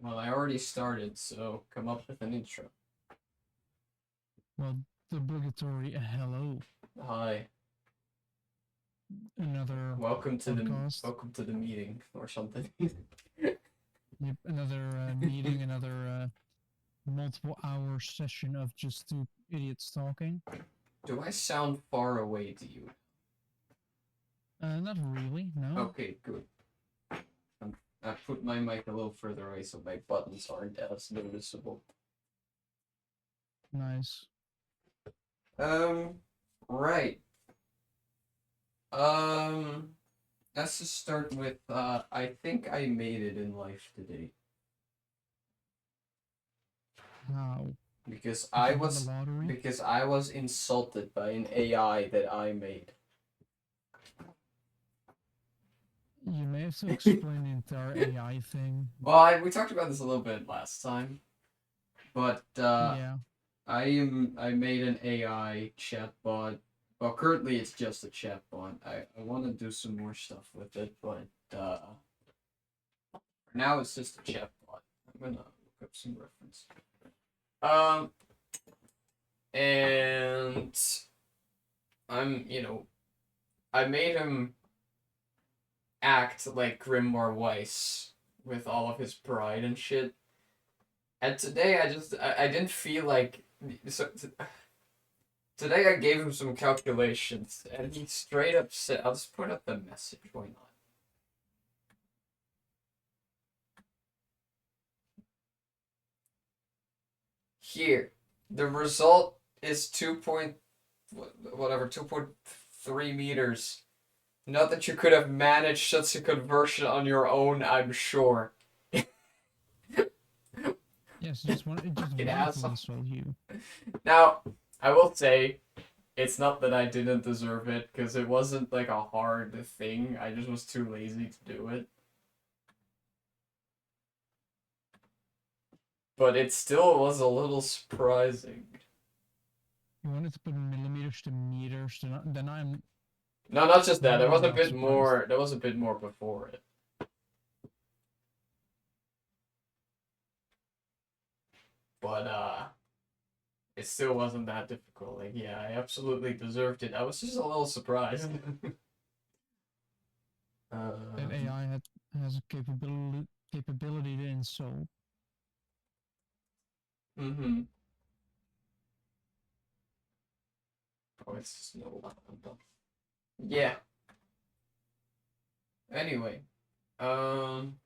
Well, I already started, so come up with an intro. Well, the obligatory hello. Hi. Another Welcome to the podcast. welcome to the meeting or something. Yep, another meeting, another multiple hour session of just two idiots talking. Do I sound far away to you? Not really, no. Okay, good. I put my mic a little further away so my buttons aren't as noticeable. Nice. Um, right. Um, let's just start with I think I made it in life today. How? Because Did I you win the was lottery? because I was insulted by an AI that I made. You may have to explain the entire AI thing. Well, we talked about this a little bit last time, but Yeah. I made an AI chatbot. Well, currently it's just a chatbot. I want to do some more stuff with it, but for now it's just a chatbot. I'm gonna look up some reference. Um, and I made him act like Grimoire Weiss with all of his pride and shit. And today I didn't feel like so today I gave him some calculations and he straight up said I'll just put up the message, why not? Here. The result is 2.3 meters. Not that you could have managed such a conversion on your own, I'm sure. Yes, it just Fucking wanted to asshole. insult you. Now, I will say, it's not that I didn't deserve it, because it wasn't like a hard thing. I just was too lazy to do it. But it still was a little surprising. You wanted to put millimeters to meters, then I'm No, not just that. There really was a not bit surprised. more. There was a bit more before it. But it still wasn't that difficult. Like, yeah, I absolutely deserved it. I was just a little surprised. That um, AI has a capability to insult. mm-hmm. Oh, it's just no. Yeah. Anyway, um,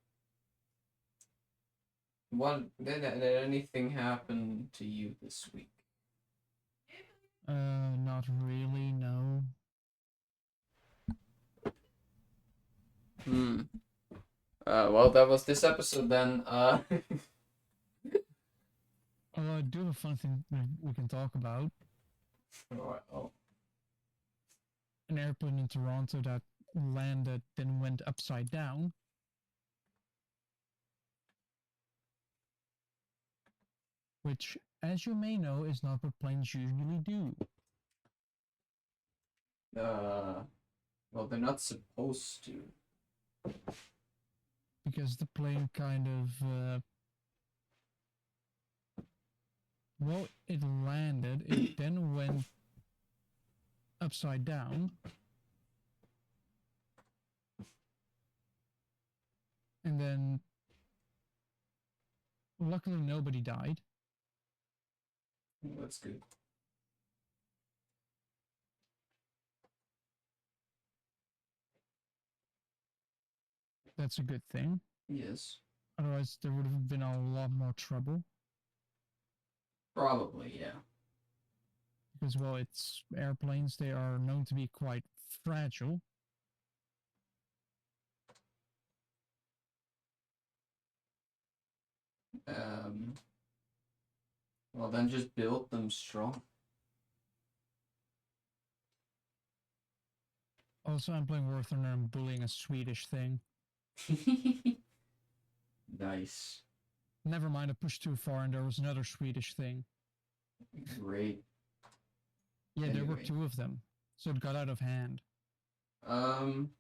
what did anything happen to you this week? Not really, no. Hmm. Well, that was this episode then. Although I do have a fun thing we can talk about. Oh, An airplane in Toronto that landed then went upside down. Which, as you may know, is not what planes usually do. uh, well, they're not supposed to. Because the plane kind of, well, it landed, it then went upside down, and then luckily nobody died. Oh, that's good. That's a good thing. Yes, Otherwise, there would have been a lot more trouble. probably. Yeah. Because, well, it's airplanes, they are known to be quite fragile. Um. Well, then just build them strong. Also, I'm playing War Thunder and bullying a Swedish thing. Nice. Never mind, I pushed too far and there was another Swedish thing. Great. Yeah, there were Anyway. two of them. So it got out of hand. Um.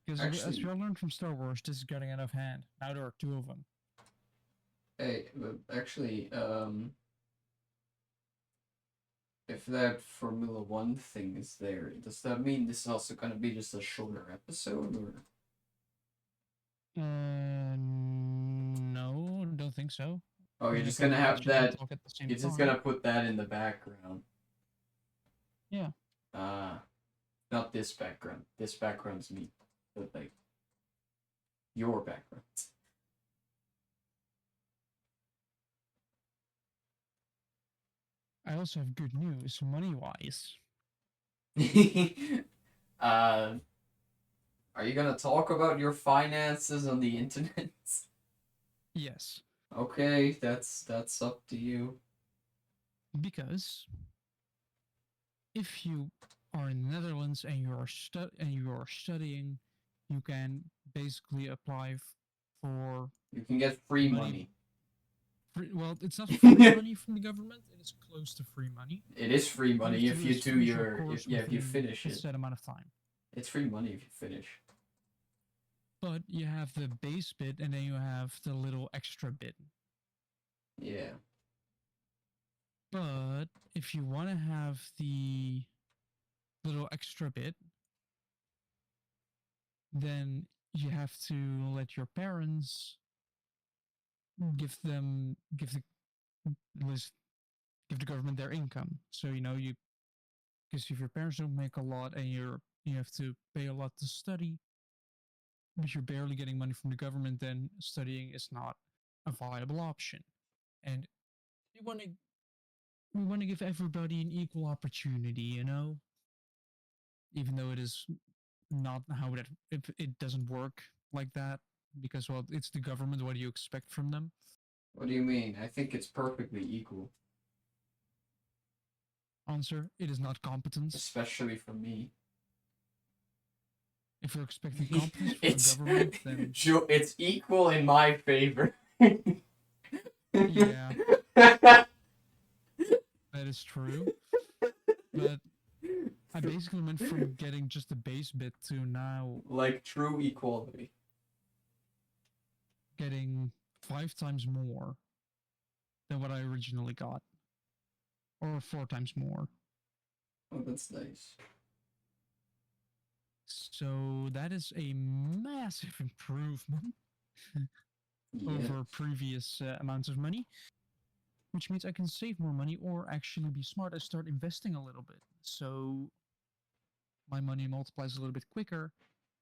Because as Actually, we all learned from Star Wars, this is getting out of hand. Now there are two of them. Hey, but actually, if that Formula One thing is there, does that mean this is also gonna be just a shorter episode, or? No, don't think so. Oh, I you're mean, I just can gonna have let you two that. talk at the same You're just gonna time. put that in the background. Yeah. Uh, not this background. This background's me, but like your background. I also have good news, money-wise. uh, are you gonna talk about your finances on the internet? Yes, Okay, that's up to you. because if you are in the Netherlands and you are studying, you can basically apply for You can get free money. money. Well, it's not free money from the government. It is close to free money. It is free You have money to if do you do finish your your course if you within finish a it. set amount of time. It's free money if you finish. But you have the base bit and then you have the little extra bit. Yeah. But if you want to have the little extra bit, then you have to let your parents give the list give the government their income. So you because if your parents don't make a lot and you have to pay a lot to study, but you're barely getting money from the government, then studying is not a viable option. And we want to we want to give everybody an equal opportunity, even though it is not how it doesn't work like that because well it's the government. What do you expect from them? What do you mean? I think it's perfectly equal, Answer: it is not competence. especially for me. If you're expecting competence from the It's government, then sure it's equal in my favor. yeah, that is true. But I basically went from getting just the base bit to now Like true equality. getting 5 times more than what I originally got, or 4 times more. Oh, that's nice. So that is a massive improvement Yeah. over previous amounts of money, which means I can save more money or actually be smart and start investing a little bit. So my money multiplies a little bit quicker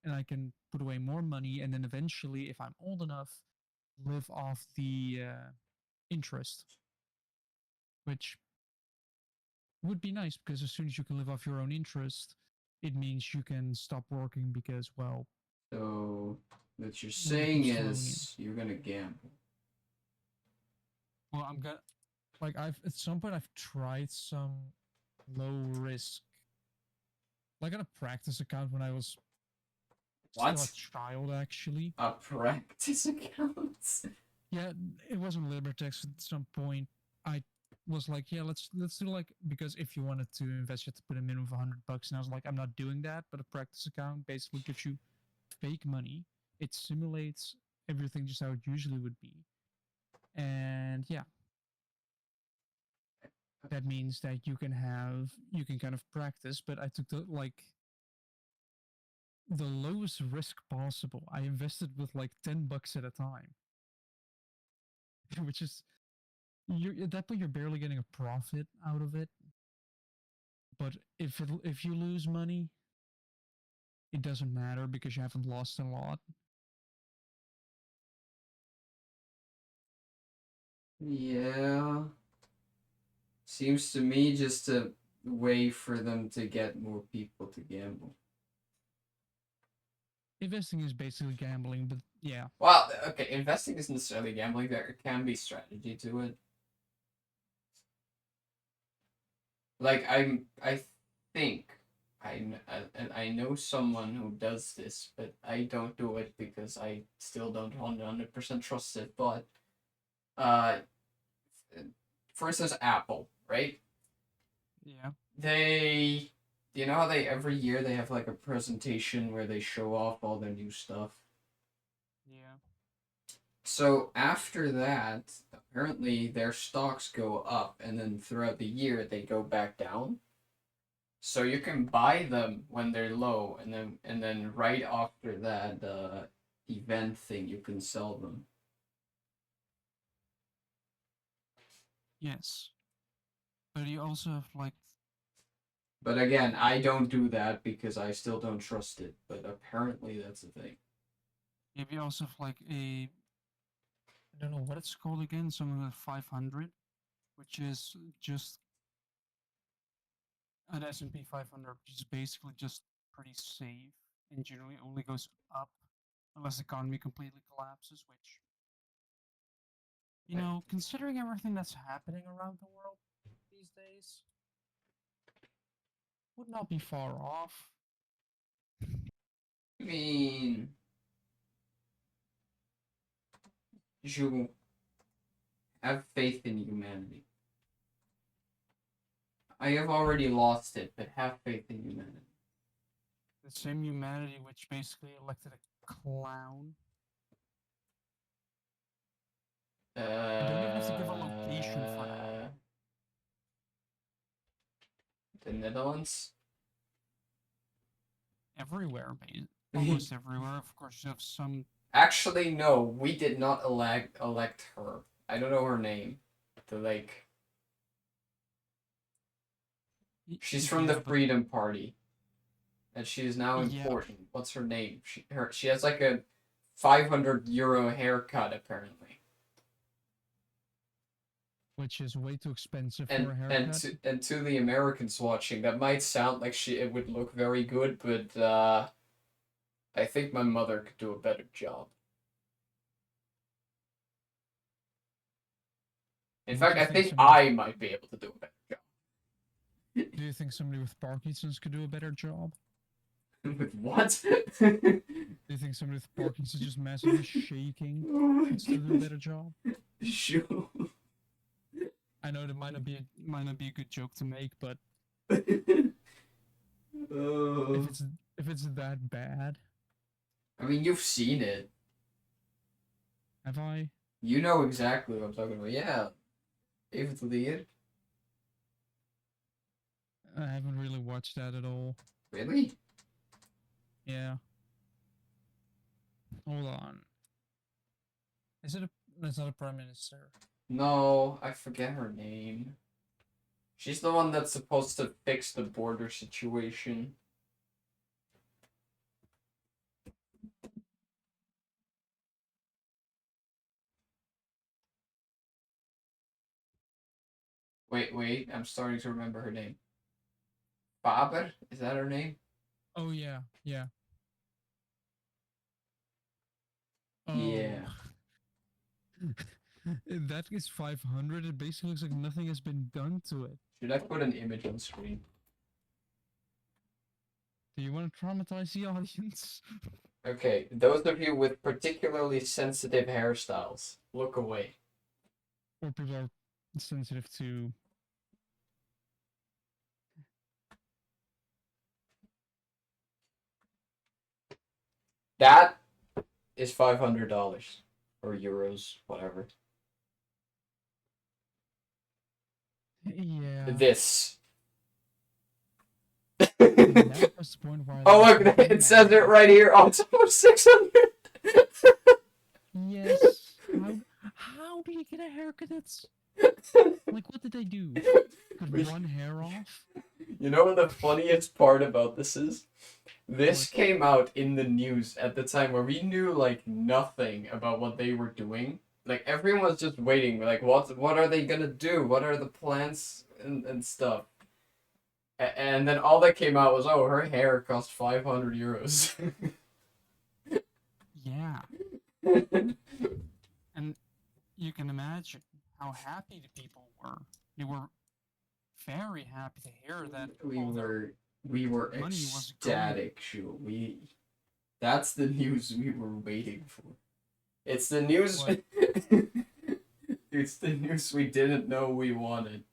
and I can put away more money. And then eventually, if I'm old enough, live off the interest, which would be nice because as soon as you can live off your own interest, it means you can stop working because, well, So what you're money saying keeps flowing in. is you're gonna gamble. Well, I'm gonna like I've at some point I've tried some low risk. Like I got a practice account when I was still a What? child, actually. A practice account? Yeah, it wasn't Libertex. At some point, I was like, yeah, let's do like because if you wanted to invest, you have to put a minimum of $100, and I was like, I'm not doing that. But a practice account basically gives you fake money. It simulates everything just how it usually would be, and yeah, that means that you can kind of practice. But I took the lowest risk possible. I invested with like $10 at a time, which is you're at that point you're barely getting a profit out of it. But if you lose money, it doesn't matter because you haven't lost a lot. Yeah. Seems to me just a way for them to get more people to gamble. Investing is basically gambling, but yeah, Well, okay, investing isn't necessarily gambling. There can be strategy to it. Like I think I know someone who does this, but I don't do it because I still don't 100% trust it. But uh, for instance, Apple, right? yeah, They, you know how they every year they have like a presentation where they show off all their new stuff. yeah. So after that, apparently their stocks go up, and then throughout the year they go back down. So you can buy them when they're low, and then right after that event thing, you can sell them. Yes, but you also have like But again, I don't do that because I still don't trust it. But apparently that's a thing. maybe also have like a I don't know what it's called again, something like 500, which is just an S&P 500, which is basically just pretty safe and generally only goes up unless the economy completely collapses, which, you I know, considering everything that's happening around the world these days, would not be far off. mean, you have faith in humanity. I have already lost it, but have faith in humanity. The same humanity which basically elected a clown. I don't even have to give a location for that. Uh, the Netherlands. Everywhere, almost everywhere. Of course, you have some. Actually, no, we did not elect her. I don't know her name. The like, she's from the Yeah, but Freedom Party, and she is now yeah, important. What's her name? She has like a 500 euro haircut apparently. which is way too expensive And for a and haircut. to and to the Americans watching, that might sound like it would look very good, but I think my mother could do a better job. In What do fact, you I think think somebody with I might be able to do a better job. Do you think somebody with Parkinson's could do a better job? With what? Do you think somebody with Parkinson's just massively shaking Oh my could still do a gosh. better job? Sure. I know that might not be a good joke to make, but if Oh. it's if it's that bad, I mean, you've seen it. have I? You know exactly what I'm talking about. Yeah, even to the end. I haven't really watched that at all. Really? Yeah. Hold on. Is it a? That's not a prime minister. No, I forget her name. She's the one that's supposed to fix the border situation. Wait, I'm starting to remember her name. Faber? Is that her name? Oh yeah, yeah. Oh, Yeah. that is 500. It basically looks like nothing has been done to it. Should I put an image on screen? Do you want to traumatize the audience? Okay, those of you with particularly sensitive hairstyles, look away. Or people are sensitive to. That is $500 or euros, whatever. Yeah. This. And that was the point where I Oh lost look, my it says it humanity. right here. Oh, it's almost 600. Yes. How do you get a haircut that's like what did they do? Cut one hair off? You know what the funniest part about this is? This What? came out in the news at the time where we knew like nothing about what they were doing. Like everyone was just waiting. Like, what are they gonna do? What are the plans and stuff? And then all that came out was, oh, her hair cost 500 euros. Yeah. And you can imagine how happy the people were. They were very happy to hear that we all their were we were money was going. ecstatic. Sure, that's the news we were waiting for. It's the news. What? It's the news we didn't know we wanted.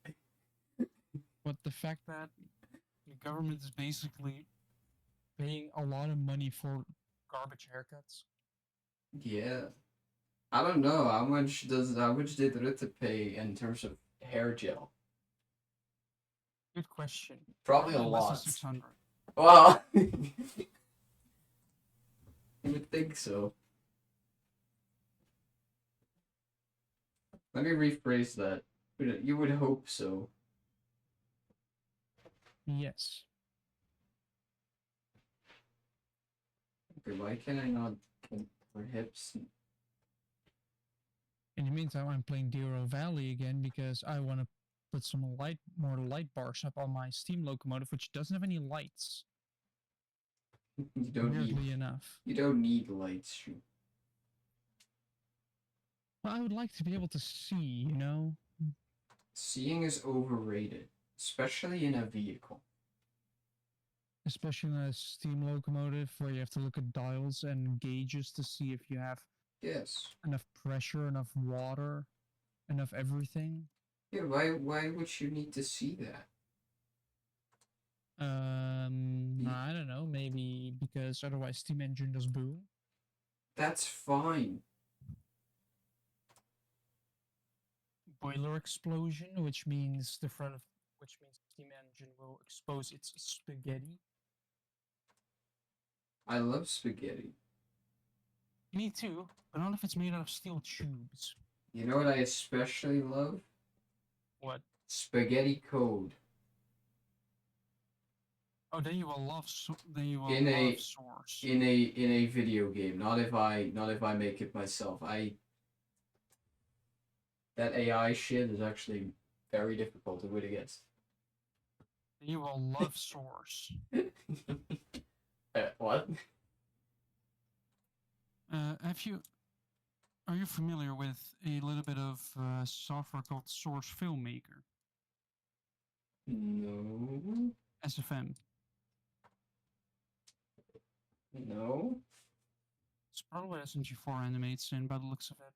But the fact that the government is basically paying a lot of money for garbage haircuts. Yeah. I don't know how much did Rutte pay in terms of hair gel? Good question. Probably a Probably less than lot. 600. Well, you would think so. Let me rephrase that. You would hope so. Yes. Okay, why can I not get her hips? In the meantime, I'm playing Dero Valley again because I want to put some more light bars up on my steam locomotive, which doesn't have any lights. You don't need Weirdly enough. lights. Shoot. Well, I would like to be able to see, you know? Seeing is overrated, especially in a vehicle. Especially in a steam locomotive where you have to look at dials and gauges to see if you have Yes. enough pressure, enough water, enough everything. Yeah, why would you need to see that? I don't know, maybe because otherwise steam engine does boom. That's fine. Boiler explosion, which means steam engine will expose its spaghetti. I love spaghetti. Me too, but not if it's made out of steel tubes. You know what I especially love? What? Spaghetti code. Oh, then you will love. Then you will In love a Source. in a video game. Not if I make it myself. That AI shit is actually very difficult to win against. Then you will love Source. What? Have you? Are you familiar with a little bit of software called Source Filmmaker? No. SFM. No. It's probably what SMG4 animates in by the looks of it.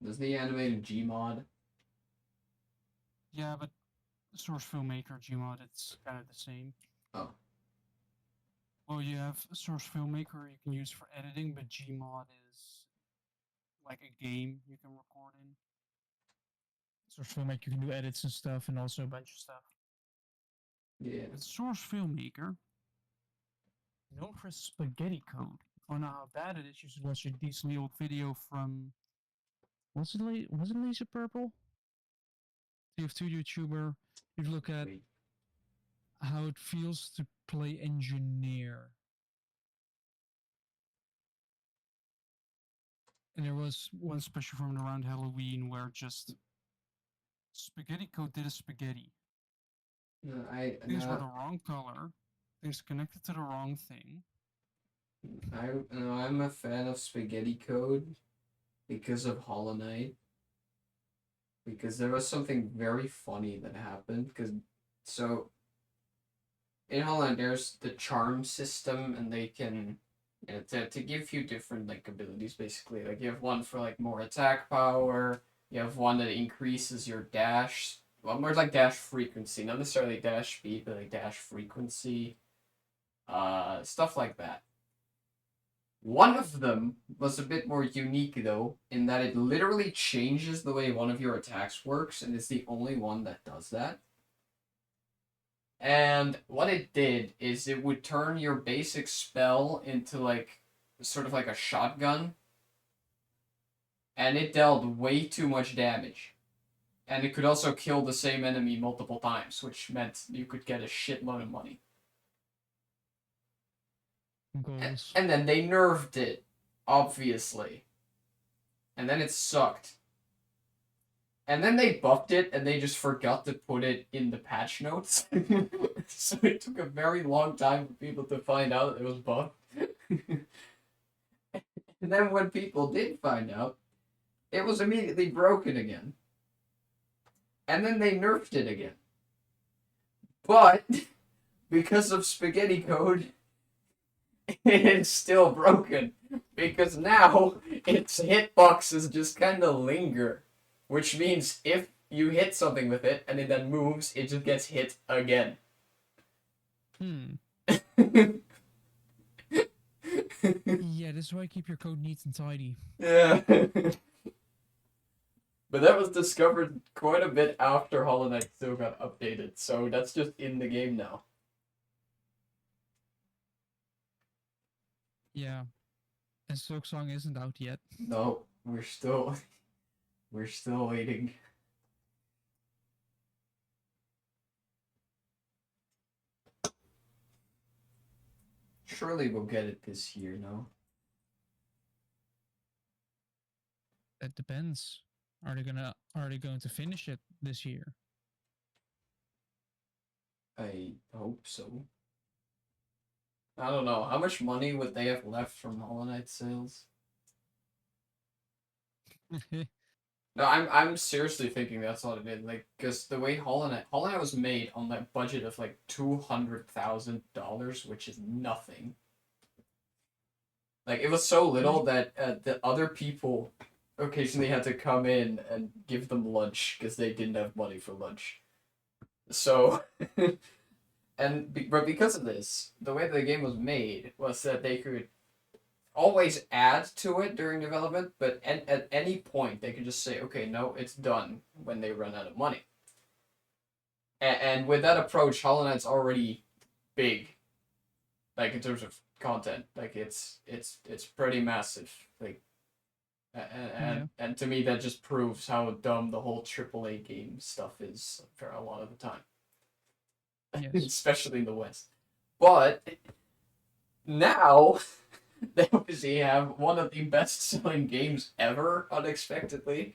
Does the animated Gmod? Yeah, but Source Filmmaker, Gmod, it's kind of the same. Oh. Well, you have Source Filmmaker you can use for editing, but Gmod is like a game you can record in. Source Filmmaker you can do edits and stuff, and also a bunch of stuff. Yeah. But Source Filmmaker, known for spaghetti code. If you want to know how bad it is, you should watch a decently old video from was it Laser Purple? TF2 YouTuber. You look at Wait. how it feels to play engineer. And there was one special from around Halloween where just spaghetti code did a spaghetti. No, Things were the wrong color. Things connected to the wrong thing. I'm a fan of spaghetti code because of Hollow Knight. Because there was something very funny that happened. So in Hollow Knight there's the charm system, and they can to give you different like abilities basically. Like you have one for like more attack power. You have one that increases your dash. Well, more like dash frequency, not necessarily dash speed, but like dash frequency. Stuff like that. One of them was a bit more unique though, in that it literally changes the way one of your attacks works, and it's the only one that does that. And what it did is it would turn your basic spell into like sort of like a shotgun, and it dealt way too much damage. And it could also kill the same enemy multiple times, which meant you could get a shitload of money. Goals. And then they nerfed it, obviously. And then it sucked. And then they buffed it, and they just forgot to put it in the patch notes. So it took a very long time for people to find out it was buffed. And then when people did find out, it was immediately broken again. And then they nerfed it again. But because of spaghetti code, it's still broken. Because now its hitboxes just kind of linger. Which means if you hit something with it and it then moves, it just gets hit again. Yeah, this is why I keep your code neat and tidy. Yeah. But that was discovered quite a bit after Hollow Knight still got updated, so that's just in the game now. Yeah, and Silksong isn't out yet. No, we're still waiting. Surely we'll get it this year, no? That depends. Are they going to finish it this year? I hope so. I don't know. How much money would they have left from Hollow Knight sales? No, I'm seriously thinking that's what it is. Like, because the way Hollow Knight was made on that budget of like $200,000, which is nothing. Like, it was so little that the other people occasionally had to come in and give them lunch because they didn't have money for lunch. So, but because of this, the way the game was made was that they could always add to it during development, but at any point they could just say, okay, no, it's done when they run out of money. And with that approach, Hollow Knight's already big, like in terms of content. Like it's pretty massive. Like Yeah. and to me that just proves how dumb the whole AAA game stuff is for a lot of the time, Yes. especially in the West. But now they obviously have one of the best selling games ever, unexpectedly.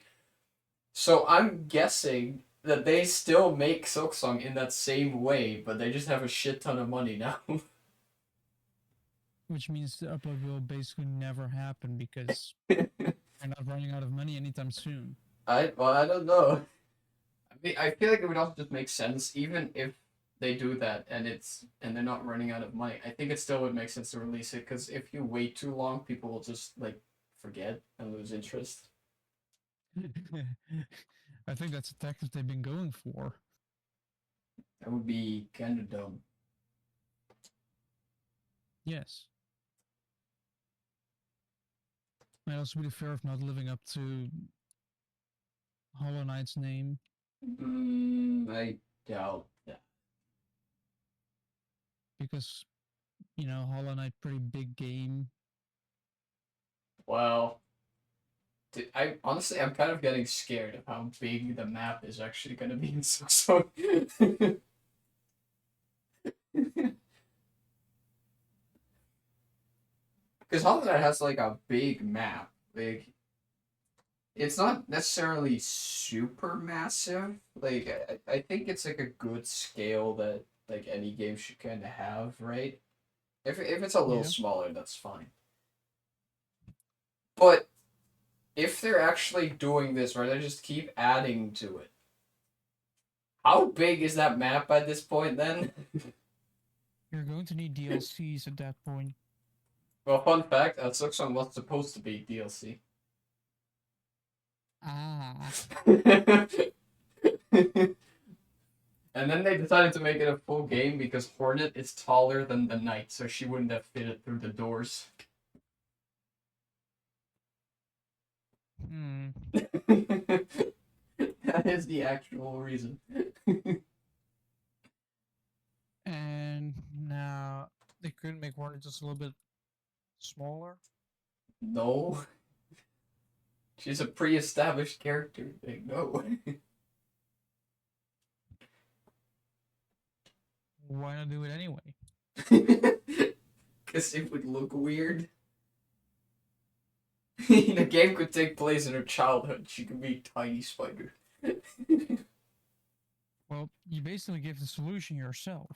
So I'm guessing that they still make Silksong in that same way, but they just have a shit ton of money now. Which means the upload will basically never happen because they're not running out of money anytime soon. I don't know. I mean, I feel like it would also just make sense, even if they do that and they're not running out of money. I think it still would make sense to release it because if you wait too long, people will just like forget and lose interest. I think that's a tactic they've been going for. That would be kind of dumb. Yes. Might also be the fear of not living up to Hollow Knight's name. I doubt that. Because, Hollow Knight, pretty big game. Well, I honestly, I'm kind of getting scared of how big the map is actually going to be in Silksong. Because Hollow Knight has like a big map. Like, it's not necessarily super massive. Like, I think it's like a good scale that like any game should kind of have, right? If it's a little Yeah. smaller, that's fine. But if they're actually doing this, right, they just keep adding to it. How big is that map by this point then? You're going to need DLCs at that point. Well, fun fact, Silksong was supposed to be DLC. Ah. And then they decided to make it a full game because Hornet is taller than the Knight, so she wouldn't have fitted through the doors. Hmm. That is the actual reason. And now they could make Warner just a little bit smaller. No. She's a pre-established character. Like, no. Why not do it anyway? Because it would look weird. The game could take place in her childhood. She could be a tiny spider. Well, you basically give the solution yourself.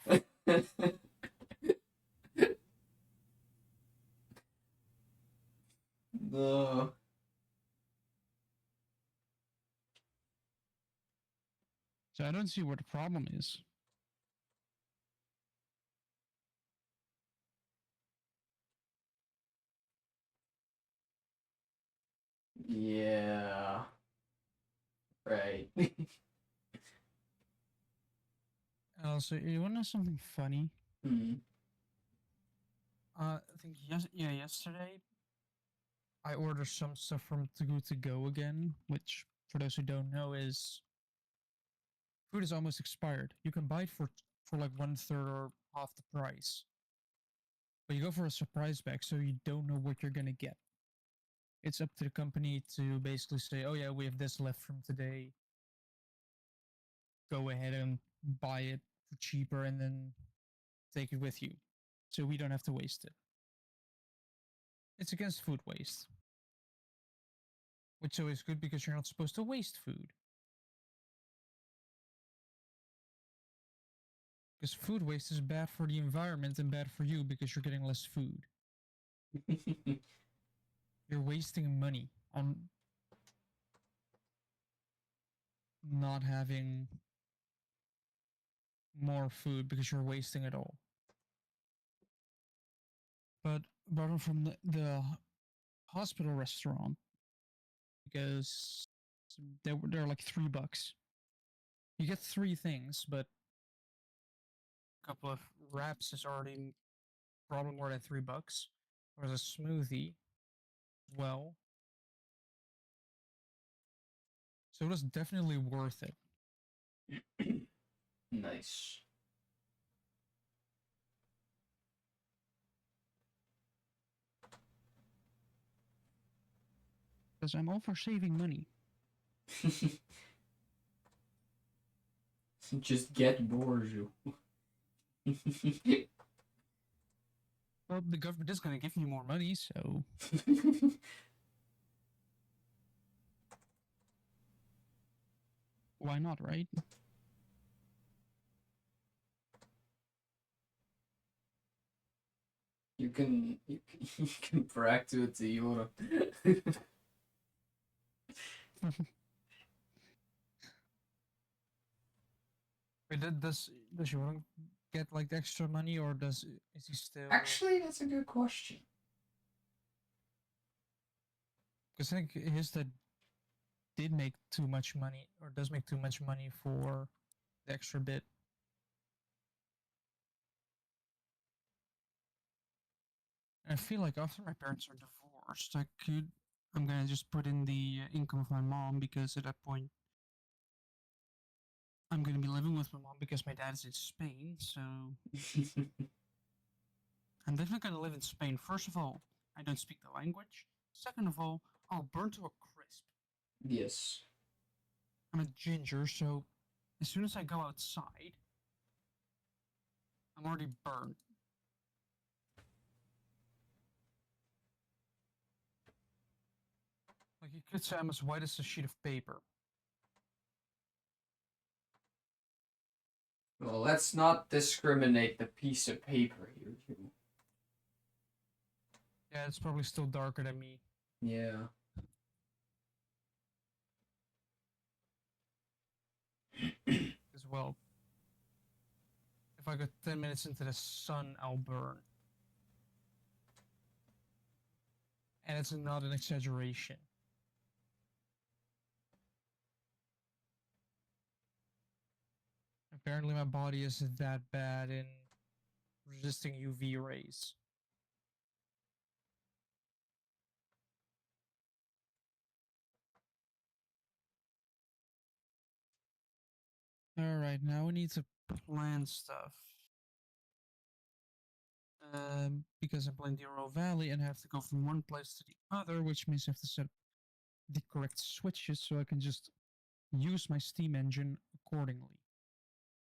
No. So I don't see what the problem is. Yeah. Right. Also, you want to know something funny? Hmm. I think yesterday I ordered some stuff from Too Good To Go again, which for those who don't know is food is almost expired. You can buy it for like one third or half the price, but you go for a surprise bag, so you don't know what you're gonna get. It's up to the company to basically say, "Oh yeah, we have this left from today. Go ahead and buy it for cheaper, and then take it with you, so we don't have to waste it." It's against food waste, which is always good because you're not supposed to waste food. Because food waste is bad for the environment and bad for you because you're getting less food. You're wasting money on not having more food because you're wasting it all. But bought from the hospital restaurant because they're like $3. You get three things, but a couple of wraps is already probably more than $3. There's a smoothie, well, so it was definitely worth it. Nice. Because I'm all for saving money. Just get Borju. Well, the government is going to give me more money, so why not, right? You can brag to it to Europe. Wait, does she want to get like the extra money, or is he still? Actually, that's a good question. Because I think his that did make too much money, or does make too much money for the extra bit. And I feel like after my parents are divorced, I'm gonna just put in the income of my mom because at that point I'm gonna be living with my mom because my dad is in Spain. So I'm definitely gonna live in Spain. First of all, I don't speak the language. Second of all, I'll burn to a crisp. Yes. I'm a ginger, so as soon as I go outside, I'm already burned. Like you could say I'm as white as a sheet of paper. Well, let's not discriminate the piece of paper here, too. Yeah, it's probably still darker than me Yeah. as well. If I go 10 minutes into the sun, I'll burn. And it's not an exaggeration. Apparently, my body isn't that bad in resisting UV rays. Alright, now we need to plan stuff. Because I'm playing the Oro Valley and I have to go from one place to the other, which means I have to set the correct switches so I can just use my steam engine accordingly.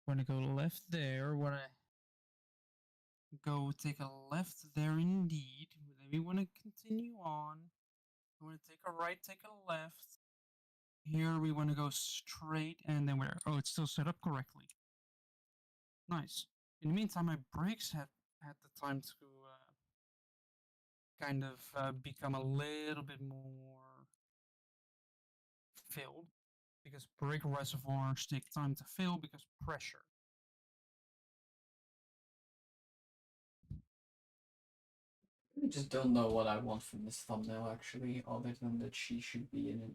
When I go left there, when I go take a left there indeed, then we want to continue on. We want to take a right, take a left. Here we want to go straight and then we're, oh, it's still set up correctly. Nice. In the meantime, my brakes have had the time to kind of become a little bit more filled because brake reservoirs take time to fill because pressure. I just don't know what I want from this thumbnail, actually, other than that she should be in it.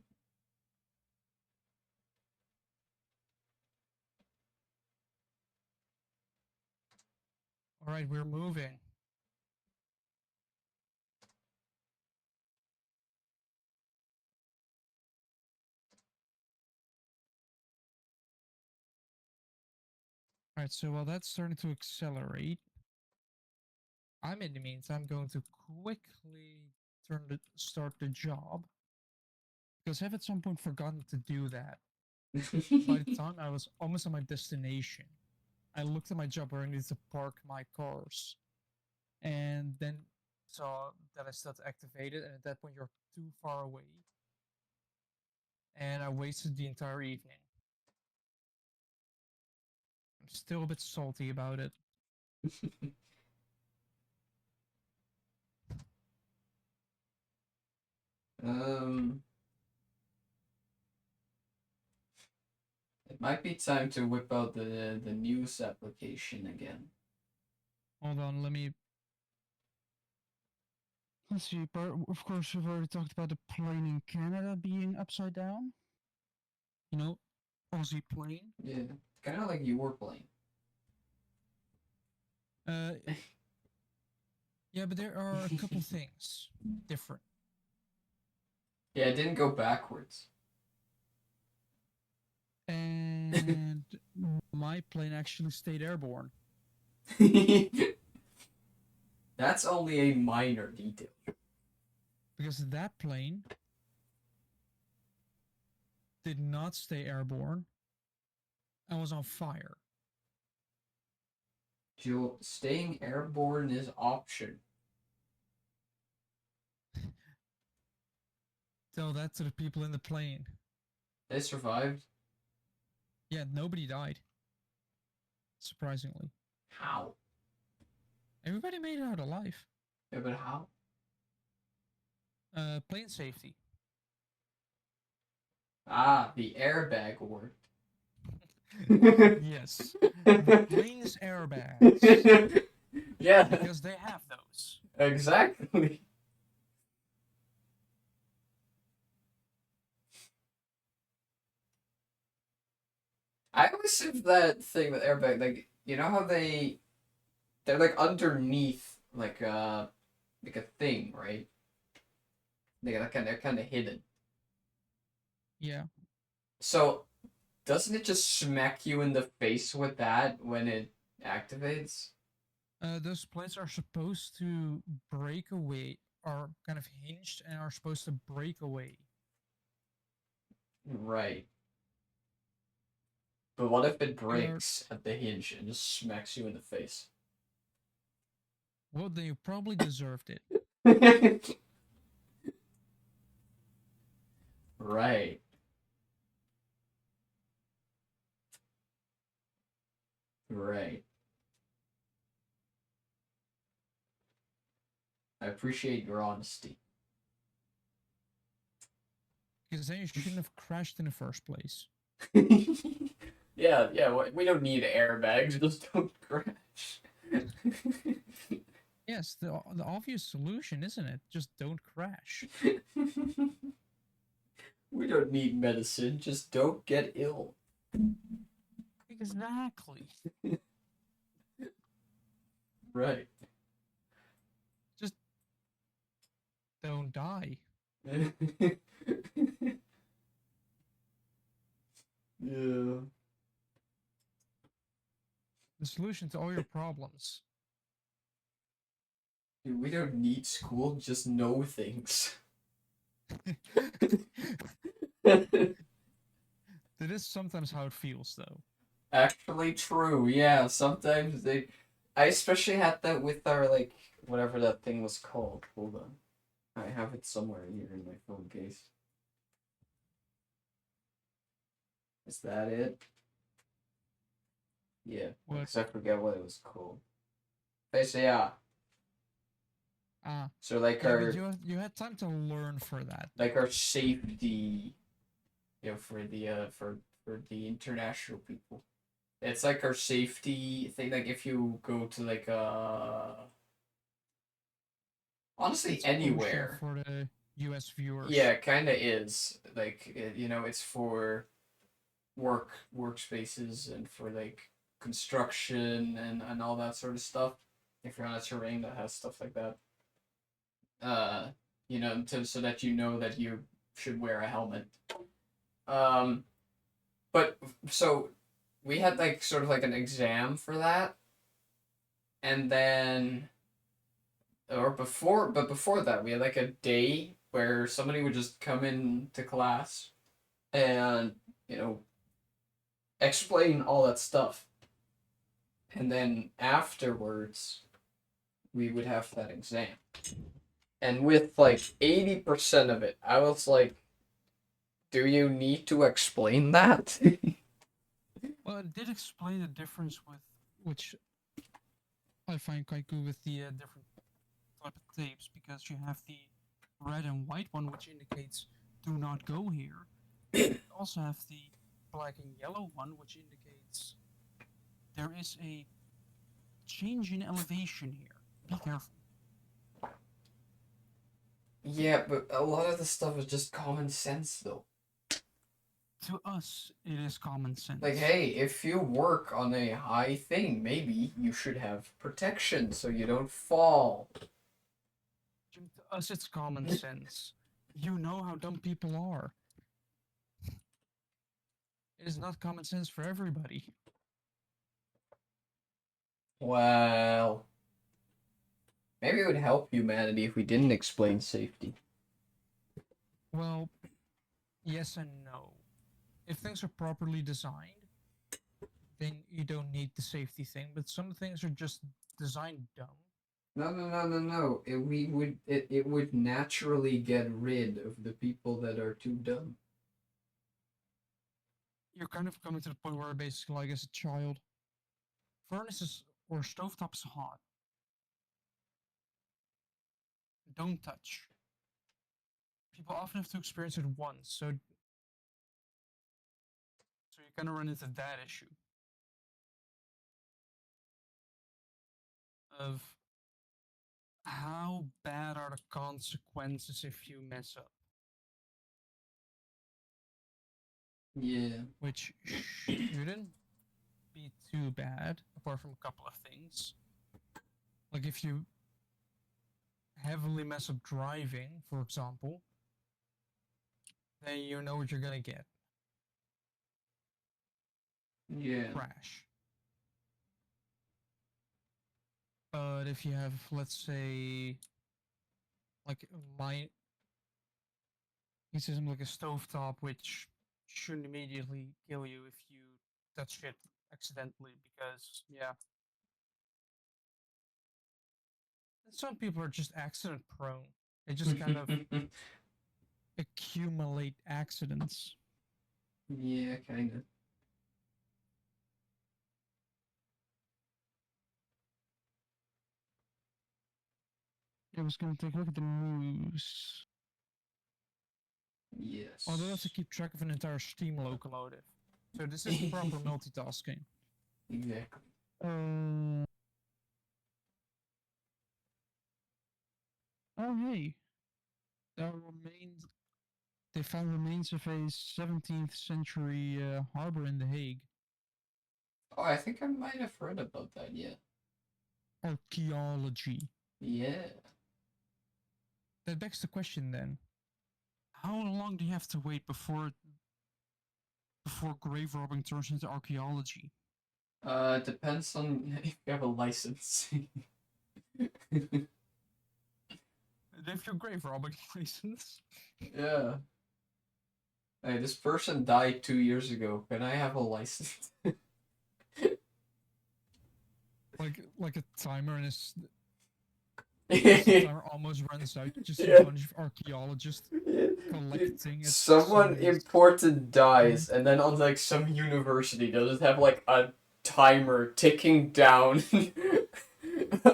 All right, we're moving. All right, so while that's starting to accelerate, I'm in the meantime going to quickly start the job because I've at some point forgotten to do that. By the time I was almost at my destination, I looked at my job where I needed to park my cars, and then saw that I still had to activate it. And at that point, you're too far away, and I wasted the entire evening. I'm still a bit salty about it. um, it might be time to whip out the news application again. Hold on, let's see. Of course, we've already talked about the plane in Canada being upside down. You know, Aussie plane. Yeah, kind of like you were playing. Uh, yeah, but there are a couple things different. Yeah, it didn't go backwards. And my plane actually stayed airborne. That's only a minor detail. Because that plane did not stay airborne and was on fire. Joe, staying airborne is option. Tell that to the people in the plane. They survived. Yeah, nobody died. Surprisingly. How? Everybody made it out alive. Yeah, but how? Plane safety. Ah, the airbag worked. Yes. The plane's airbags. Yeah, Because they have those. exactly. I always have that thing with airbag, like you know how they're like underneath like a thing, right? They're kind of hidden. Yeah. So doesn't it just smack you in the face with that when it activates? Those planes are supposed to break away, are kind of hinged and are supposed to break away. Right. But what if it They are, breaks at the hinge and just smacks you in the face? well, they probably deserved it. Right. Right. I appreciate your honesty. Because then you shouldn't have crashed in the first place. Yeah, yeah, we don't need airbags, just don't crash. Yes, the obvious solution, isn't it? Just don't crash. We don't need medicine, just don't get ill. Exactly. Right. Just don't die. Yeah. The solution to all your problems. Dude, we don't need school, just know things. That is sometimes how it feels, though. Actually true, yeah. Sometimes they I especially had that with our like whatever that thing was called. Hold on. I have it somewhere here in my phone case. Is that it? Yeah. What? Because I forget what it was called. Face AI. Ah, So like yeah, but our you had time to learn for that, though. like our safety, for the international people. It's like our safety thing. Like if you go to like honestly It's OSHA anywhere. for the U.S. viewers. Yeah, it kind of is. Like it's for workspaces and for like construction and all that sort of stuff. If you're on a terrain that has stuff like that, uh, so that you know that you should wear a helmet. Um, but so we had like sort of like an exam for that, and then but before that we had like a day where somebody would just come into class and you know explain all that stuff, and then afterwards we would have that exam. And with like 80% of it, I was like, do you need to explain that? Well, it did explain the difference with which I find quite good with the different type of tapes, because you have the red and white one, which indicates do not go here. You also have the black and yellow one, which indicates there is a change in elevation here. Be careful. Yeah, but a lot of the stuff is just common sense, though. To us, it is common sense. Like, hey, if you work on a high thing, maybe you should have protection so you don't fall. To us, it's common sense. You know how dumb people are. It is not common sense for everybody. Well, maybe it would help humanity if we didn't explain safety. Well, yes and no. If things are properly designed, then you don't need the safety thing. But some things are just designed dumb. No. It would naturally get rid of the people that are too dumb. You're kind of coming to the point where basically, like as a child, furnaces or stovetops hot. Don't touch. People often have to experience it once, so you kind of run into that issue of how bad are the consequences if you mess up, Yeah. which shouldn't be too bad, apart from a couple of things. Like if you heavily mess up driving, for example, then you know what you're gonna get. Yeah. Crash. But if you have, let's say, like my system, like a stovetop, which shouldn't immediately kill you if you touch it accidentally, because yeah, some people are just accident prone. They just kind of accumulate accidents. Yeah, kind of. I was going to take a look at the news. Yes. Although I have to keep track of an entire steam locomotive. So this is proper multitasking. Exactly. Oh hey, there remains. They found remains of a 17th century harbor in The Hague. Oh, I think I might have heard about that, yeah. Archaeology. Yeah. That begs the question then: how long do you have to wait before grave robbing turns into archaeology? Depends on if you have a license. They have your grave robbing license. Yeah. Hey, this person died 2 years ago. Can I have a license? like a timer, and the Yeah. timer almost runs out. You just see a bunch of archaeologists collecting it. Someone important dies, and then on like some university, they'll just have like a timer ticking down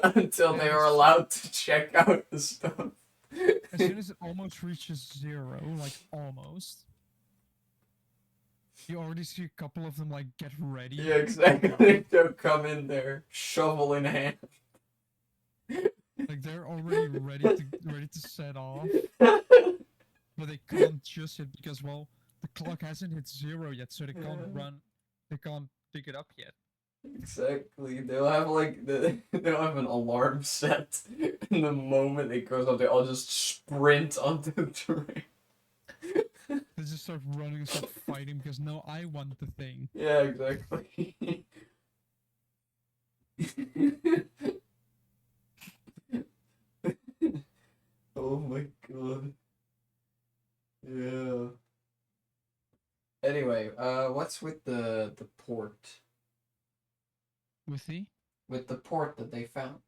until they are allowed to check out the stuff. As soon as it almost reaches zero, like almost, you already see a couple of them like get ready. Yeah, exactly. They'll come in there, shovel in hand. Like they're already ready to set off, but they can't just yet because well the clock hasn't hit zero yet, so they can't run. They can't pick it up yet. Exactly. They'll have like they'll have an alarm set, and the moment it goes off, they all just sprint onto the train. They just start running and start fighting because no, I want the thing. Yeah, exactly. Oh my god. Yeah. Anyway, what's with the port? With the With the port that they found?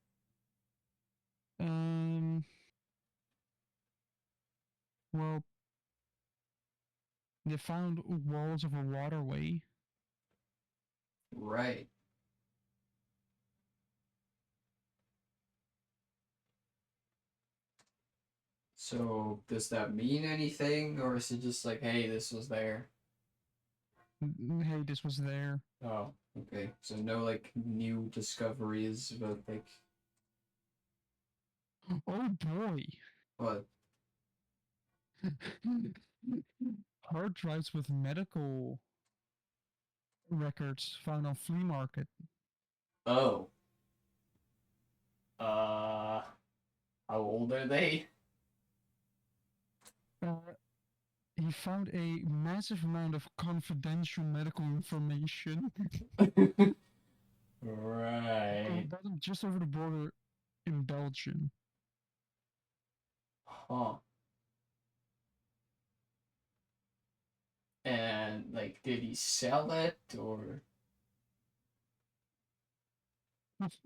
um, well, they found walls of a waterway. Right. So does that mean anything, or is it just like, hey, this was there? Hey, this was there. Oh, okay. So no like new discoveries about like Oh boy. what? Hard drives with medical records found on flea market. Oh. How old are they? Uh, he found a massive amount of confidential medical information. Right. Bought them just over the border in Belgium. Huh. And like, did he sell it or? Half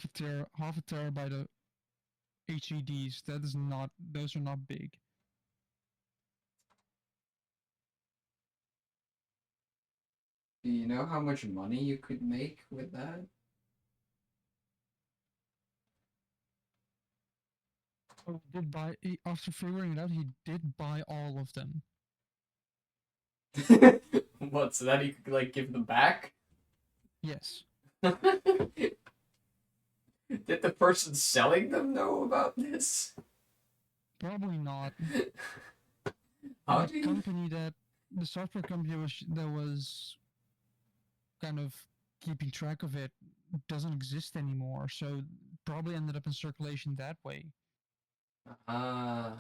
a terabyte of HEDs. That is not; those are not big. Do you know how much money you could make with that? Oh, he did buy after figuring it out. He did buy all of them. What, so that he could like give them back? Yes, Did the person selling them know about this? probably not. How And do the you? company that the software company that was kind of keeping track of it doesn't exist anymore. So probably ended up in circulation that way. Ah,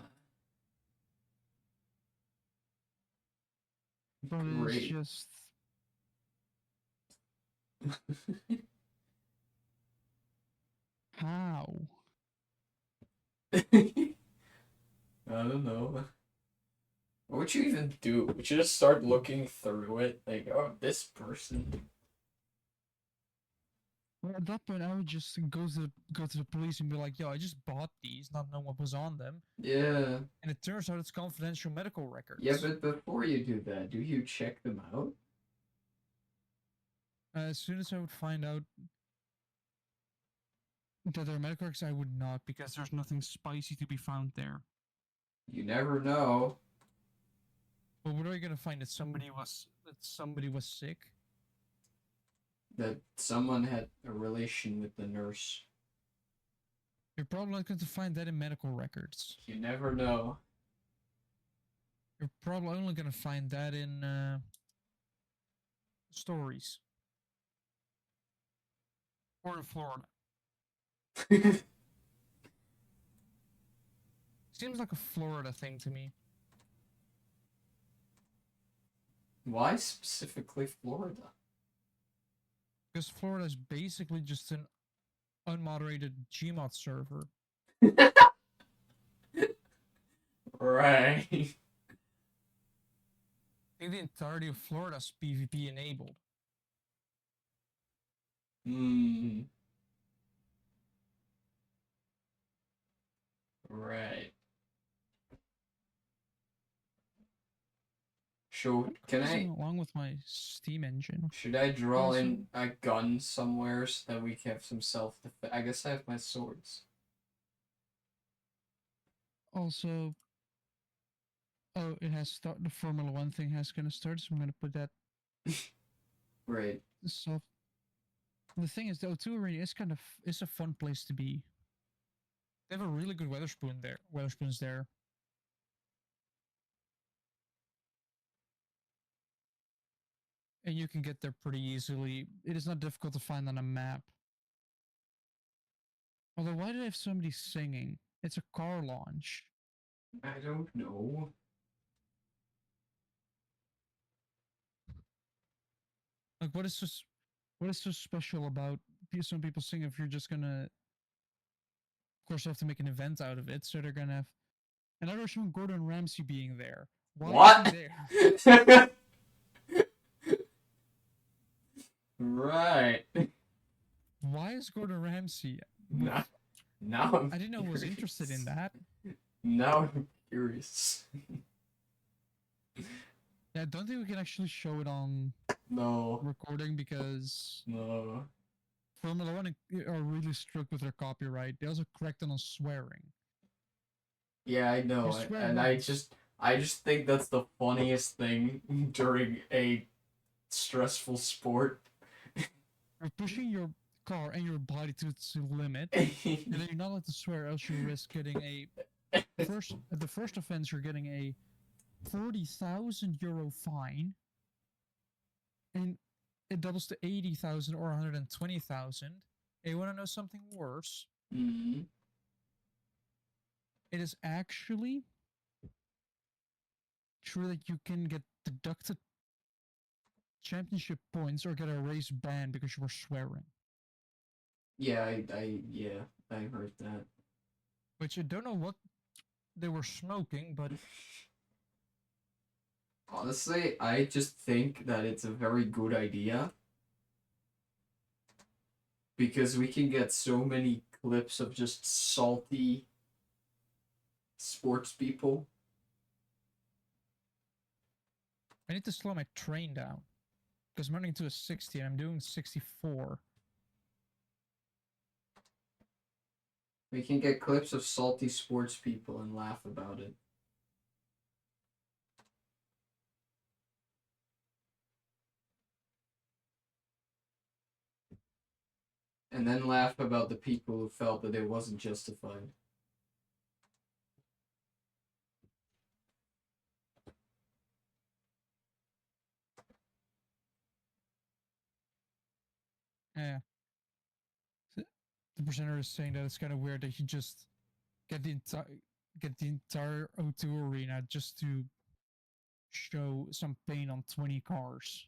But it's great. just how. I don't know. What would you even do? Would you just start looking through it? Like, oh, this person. Well, at that point, I would just go to the police and be like, "Yo, I just bought these, not knowing what was on them." Yeah. And it turns out it's confidential medical Yeah, records. but before you do that, do you check them out? As soon as I would find out that they're medical records, I would not because there's nothing spicy to be found there. You never know But what are you gonna find that somebody was sick? that someone had a relation with the nurse. You're probably not going to find that in medical records. You never know. You're probably only going to find that in stories or in Florida. Seems like a Florida thing to me. Why specifically Florida? Because Florida is basically just an unmoderated Gmod server. Right. I think the entirety of Florida is PvP enabled. Hmm. Right. So I'm can cruising I? along with my Steam engine. Should I draw Also, in a gun somewhere so that we have some self defense? I guess I have my swords. also, oh, it has start. The Formula One thing has gonna start, so I'm gonna put that Right. stuff. The thing is, the O2 arena is it's a fun place to be. They have a really good Weatherspoon there. Weatherspoons there. And you can get there pretty easily. It is not difficult to find on a map. Although, why do I have somebody singing? It's a car launch. I don't know. what is so special about some people saying if you're just gonna, of course, you have to make an event out of it, so they're gonna have. And now they're showing Gordon Ramsay being there. Why is he What? there? Right. Why is Gordon Ramsay with? Now, now I'm I didn't know he was interested in curious. that. Now I'm curious. Yeah, I don't think we can actually show it on No. recording because No. Formula One are really strict with their copyright. They also correct it on swearing. Yeah, I know. You swear And once, I just think that's the funniest thing during a stressful sport. you're pushing your car and your body to its limit, and then you're not allowed to swear, else you risk getting a first. The first offense, you're getting a 40,000 euro fine, and it doubles to 80,000 or 120,000. And you want to know something worse? Mhm. It is actually true that you can get deducted championship points or get a race ban because you were swearing. Yeah, yeah, I heard that. Which I don't know what they were smoking, but Honestly, I just think that it's a very good idea because we can get so many clips of just salty sports people. I need to slow my train down because I'm running to a 60 and I'm doing 64. We can get clips of salty sports people and laugh about it. And then laugh about the people who felt that it wasn't justified. Yeah. The presenter is saying that it's kind of weird that you just get the entire O2 arena just to show some pain on 20 cars.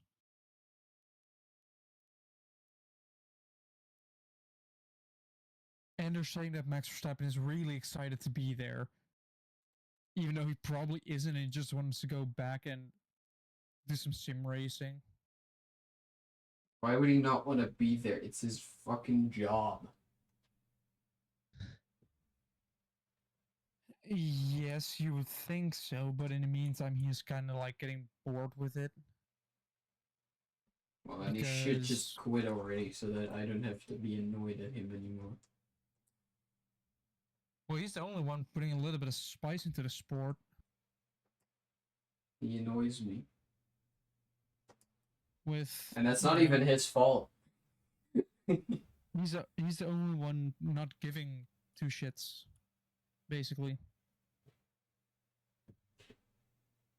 And they're saying that Max Verstappen is really excited to be there, even though he probably isn't and he just wants to go back and do some sim racing. Why would he not want to be there? It's his fucking job. Yes, you would think so, but in the meantime, he's kind of like getting bored with it Well, then he should just because, quit already so that I don't have to be annoyed at him anymore. well, he's the only one putting a little bit of spice into the sport. He annoys me. With And that's you not know, even his fault. he's the only one not giving two shits, basically.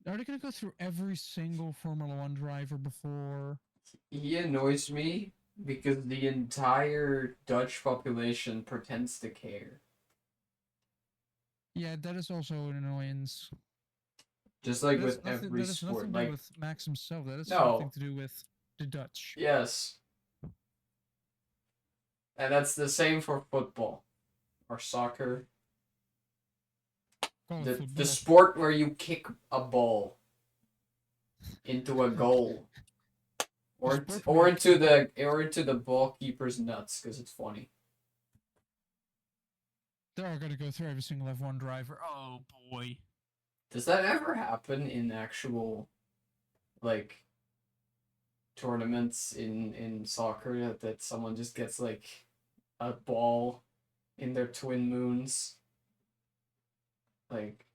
Are they gonna go through every single Formula One driver before? He annoys me because the entire Dutch population pretends to care. Yeah, that is also an annoyance. Just like with every That has sport. nothing to do Like, with Max himself. That has something no, to do with the Dutch. yes. And that's the same for football or soccer. Call it The football. sport where you kick a ball into a goal The sport where you kick or into the ball keeper's nuts because it's funny. They're gonna go through every single F1 driver. Oh boy. Does that ever happen in actual like tournaments in soccer that someone just gets like a ball in their twin moons? Like,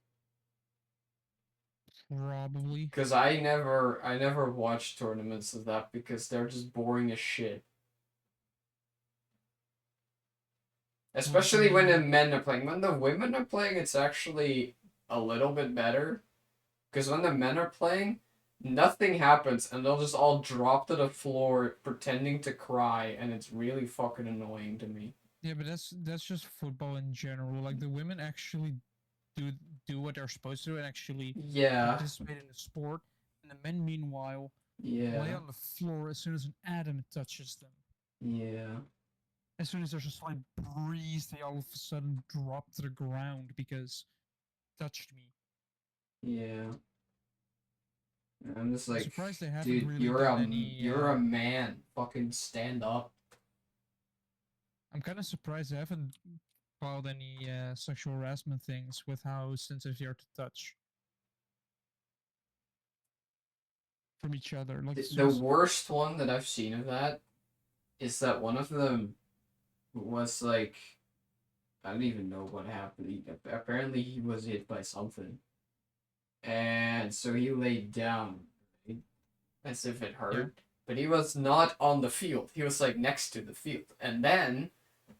Probably. because I never watch tournaments of that because they're just boring as shit. Like, I Especially when the mean, men are playing. When the women are playing, it's actually a little bit better. Because when the men are playing, nothing happens and they'll just all drop to the floor pretending to cry, and it's really fucking annoying to me. yeah, but that's just football in general. Like the women actually do do what they're supposed to and actually Yeah. participate in the sport, and the men, meanwhile, lay Yeah. on the floor as soon as an atom touches them. Yeah. As soon as there's a slight breeze, they all of a sudden drop to the ground because touched me. Yeah. I'm just I'm like, surprised they haven't dude, really done any. you're a man. Fucking stand up. I'm kind of surprised they haven't filed any sexual harassment things with how sensitive they are to touch from each other. Like as soon The as worst one that I've seen of that is that one of them was like, I don't even know what happened. Apparently, he was hit by something, and so he laid down, right, as if it yeah, hurt. But he was not on the field. He was like next to the field, and then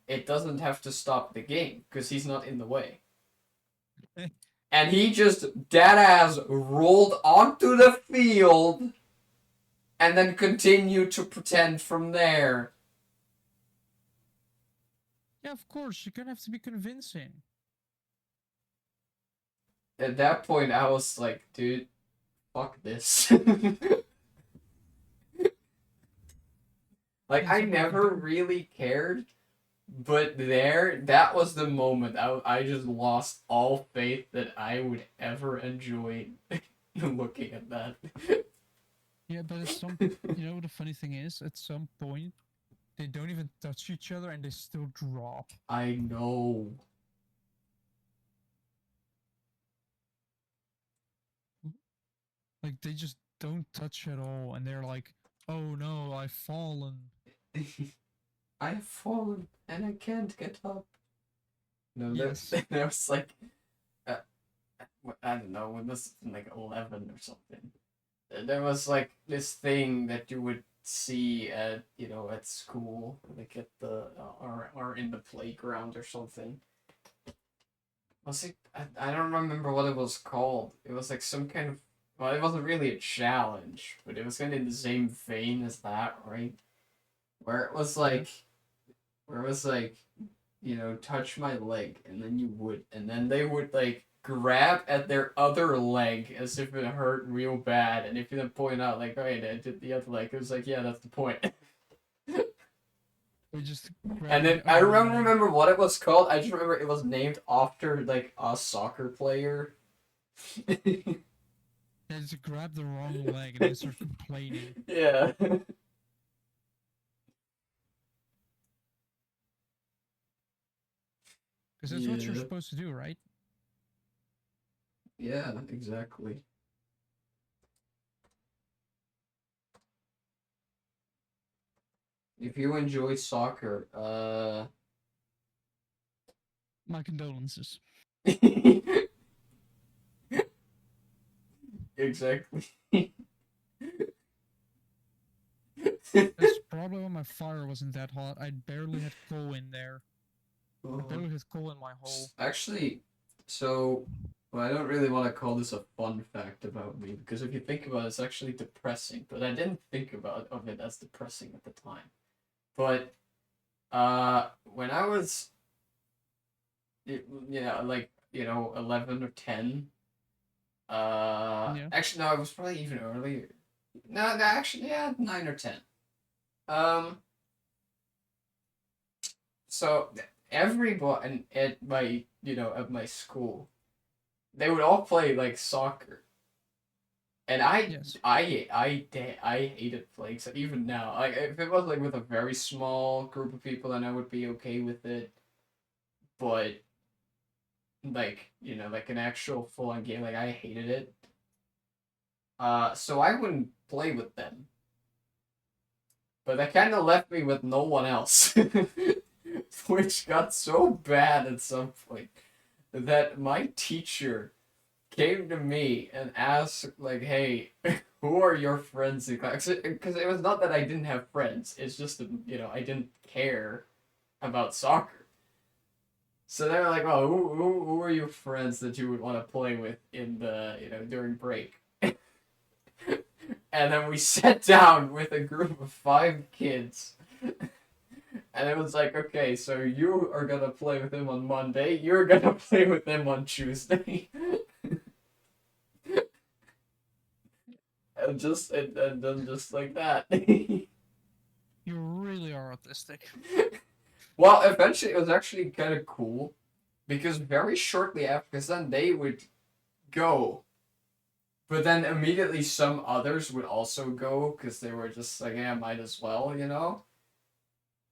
it doesn't have to stop the game because he's not in the way. And he just dead ass rolled onto the field and then continued to pretend from there. yeah, of course you're gonna have to be convincing. At that point, I was like, dude, fuck this. Like, I It's like never really cared, but that was the moment I just lost all faith that I would ever enjoy looking at that. yeah, but at some, the funny thing is, at some point they don't even touch each other and they still drop. I know. Like they just don't touch at all, and they're like, "Oh no, I've fallen." I've fallen and I can't get up. No, Yes. that was like, uh, I don't know, when this was like 11 or something. There was like this thing that you would see at, at school, like at the, or in the playground or something. Was it, I don't remember what it was called. It was like some kind of, well, it wasn't really a challenge, but it was kind of in the same vein as that, right? Where it was Yeah. like, touch my leg, and then you would, and then they would like grab at their other leg as if it hurt real bad, and if you then point out like, oh, yeah, I did the other leg, it was like, yeah, that's the point. They just grab And then the I other don't leg. remember what it was called. I just remember it was named after like a soccer player. They just grab the wrong leg and then start complaining. Yeah. Because that's what you're Yeah. supposed to do, right? Yeah, exactly. If you enjoy soccer, My condolences. exactly. That's probably why my fire wasn't that hot. I barely had coal in there. I barely had coal in my hole. Actually, so well, I don't really want to call this a fun fact about me because if you think about it, it's actually depressing. But I didn't think about of it as depressing at the time. But when I was, like 11 or 10. Yeah. Actually, no, it was probably even earlier. No, actually, yeah, 9 or 10. Um, so everyone at my, at my school, they would all play like soccer, and Yes. I hated playing. So even now, like if it was like with a very small group of people, then I would be okay with it. But like like an actual full on game, like I hated it. So I wouldn't play with them. But that kind of left me with no one else, which got so bad at some point that my teacher came to me and asked, like, "Hey, who are your friends in class?" Because it was not that I didn't have friends; it's just that I didn't care about soccer. So they were like, "Oh, who are your friends that you would want to play with in the during break?" And then we sat down with a group of 5 kids. And it was like, okay, so you are gonna play with him on Monday, you're gonna play with him on Tuesday. and then just like that. You really are autistic. Well, eventually it was actually kind of cool because very shortly after, because then they would go, but then immediately some others would also go because they were just like, yeah, might as well, you know.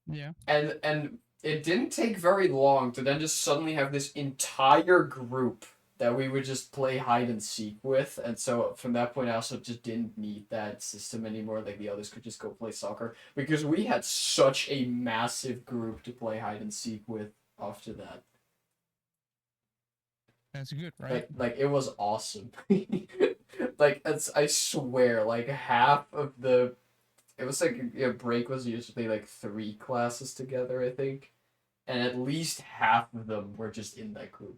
Yeah. And it didn't take very long to then just suddenly have this entire group that we would just play hide and seek with, and so from that point I also just didn't need that system anymore. Like the others could just go play soccer because we had such a massive group to play hide and seek with after that. That's good, right? Like it was awesome. Like it's, I swear, like half of the, it was like a break was usually like 3 classes together, I think, and at least half of them were just in that group.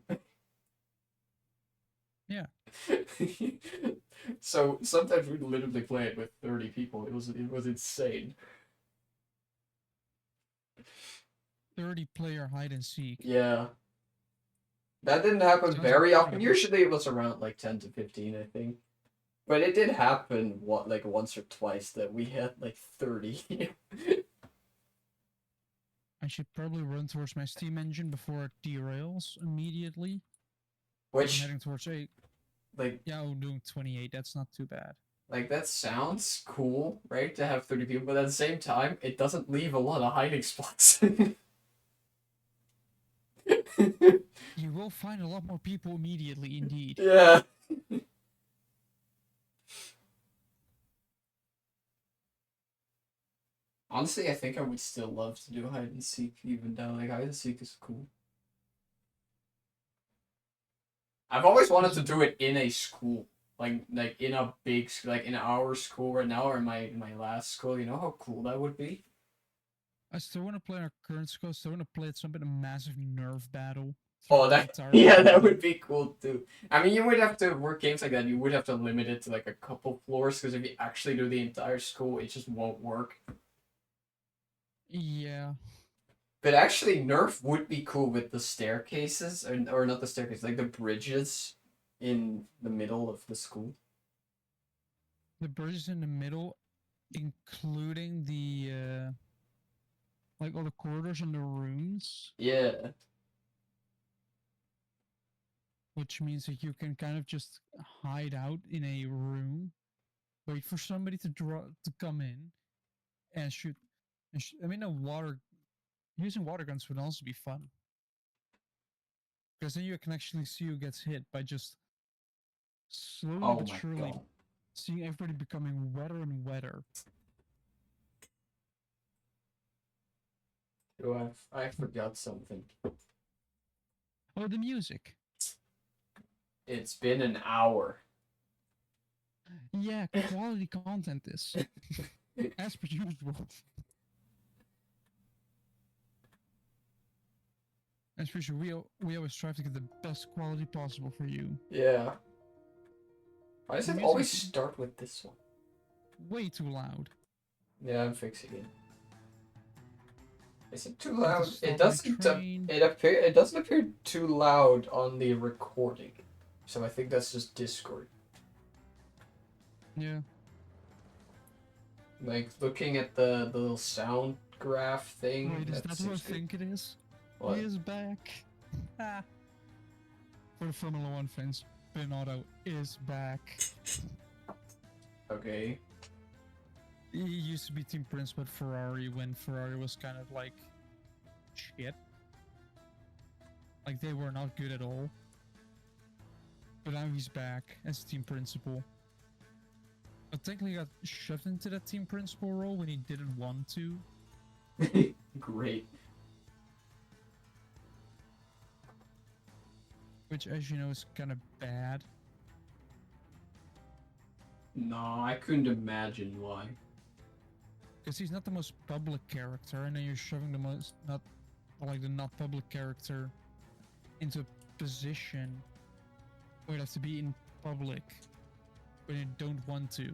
Yeah. So sometimes we'd literally play it with 30 people. It was insane. 30-player hide and seek. Yeah. That didn't happen Sounds very often. incredible. Usually it was around like 10 to 15, I think. But it did happen what like once or twice that we had like 30. I should probably run towards my steam engine before it derails immediately. I'm Which heading towards 8. like Yeah, I'm doing 28. That's not too bad. like that sounds cool, right? To have 30 people, but at the same time, it doesn't leave a lot of hiding spots. You will find a lot more people immediately, indeed. Yeah. Honestly, I think I would still love to do hide and seek even though like hide and seek is cool. I've always wanted to do it in a school. Like in a big like in our school right now or my last school, you know how cool that would be? I still want to play our current score. I still want to play at some bit of massive nerve battle Oh, throughout the that entire yeah, that school. would be cool too. I mean, you would have to work games like that. You would have to limit it to like a couple floors because if you actually do the entire school, it just won't work. Yeah. But actually, Nerf would be cool with the staircases, or not the staircases, like the bridges in the middle of the school. The bridges in the middle, including the like all the corridors and the rooms, Yeah. which means that you can kind of just hide out in a room, wait for somebody to come in and shoot. I mean, using water guns would also be fun because then you can actually see who gets hit by just slowly Oh but my surely god. seeing everybody becoming wetter and wetter. Oh, I forgot something. Oh, the music. It's been an hour. Yeah, quality content is as per usual. As per usual, we always strive to get the best quality possible for you. Yeah. Why does The it music always is start with this one? way too loud. Yeah, I'm fixing it. Is it too I have to loud? It stop my doesn't. train. It doesn't appear too loud on the recording, so I think that's just Discord. Yeah. Like looking at the little sound graph thing. Wait, is that what I seems to be- think it is? What? He is back. Ah. For the Formula One fans, Bernardo is back. Okay. He used to be team principal at Ferrari when Ferrari was kind of like shit. Like they were not good at all. But now he's back as team principal. I technically got shoved into that team principal role when he didn't want to. Great. Which, as you know, is kind of bad. No, I couldn't imagine why. Because he's not the most public character, and then you're shoving the not public character into a position where it has to be in public when you don't want to.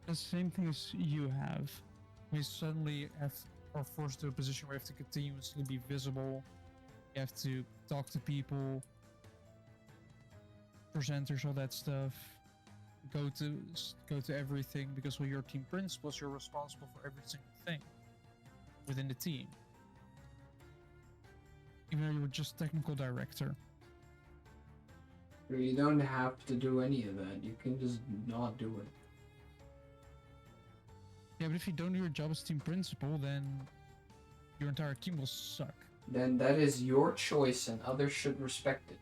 The same thing as you have. We suddenly are forced to a position where you have to continuously be visible. You have to talk to people, presenters, all that stuff. go to everything because you're team principals. You're responsible for every single thing within the team, even though you're just technical director. You don't have to do any of that. You can just not do it. Yeah, but if you don't do your job as team principal, then your entire team will suck. Then that is your choice, and others should respect it.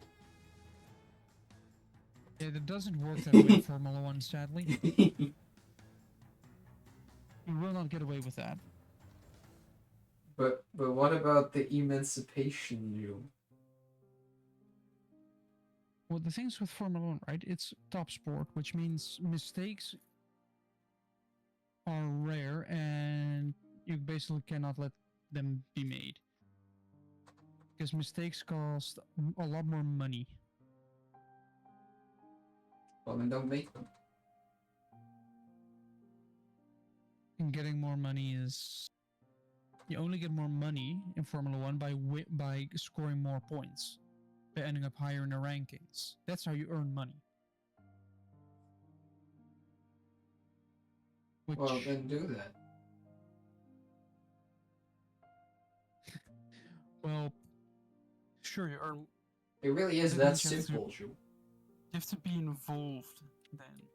Yeah, that doesn't work that way in Formula 1, sadly. You will not get away with that. But what about the emancipation you? Well, the things with Formula 1, right? It's top sport, which means mistakes are rare and you basically cannot let them be made. Because mistakes cost a lot more money. Well, then don't make them. And getting more money is... You only get more money in Formula 1 by scoring more points. By ending up higher in the rankings. That's how you earn money. Which... Well, then do that. Well, sure, you earn... It really is That that means you have to- simple, Ju. You have to be involved then,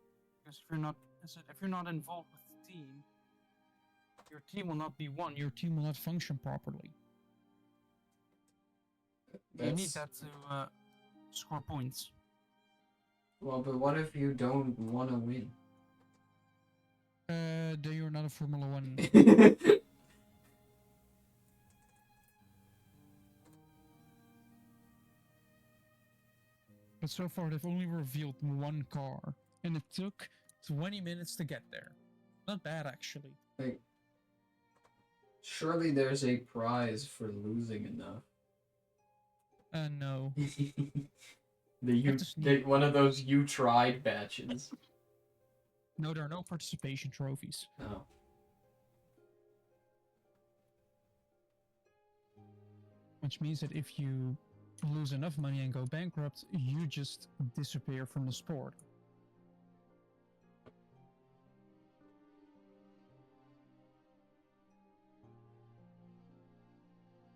because if you're not involved with the team, your team will not be won. Your team will not function properly. You need that to score points. Well, but what if you don't want to win? Then you're not a Formula 1. But so far they've only revealed one car, and it took 20 minutes to get there. Not bad, actually. Like, surely there's a prize for losing enough. No. One of those you tried badges. No, there are no participation trophies. Oh. Which means that if you lose enough money and go bankrupt, you just disappear from the sport.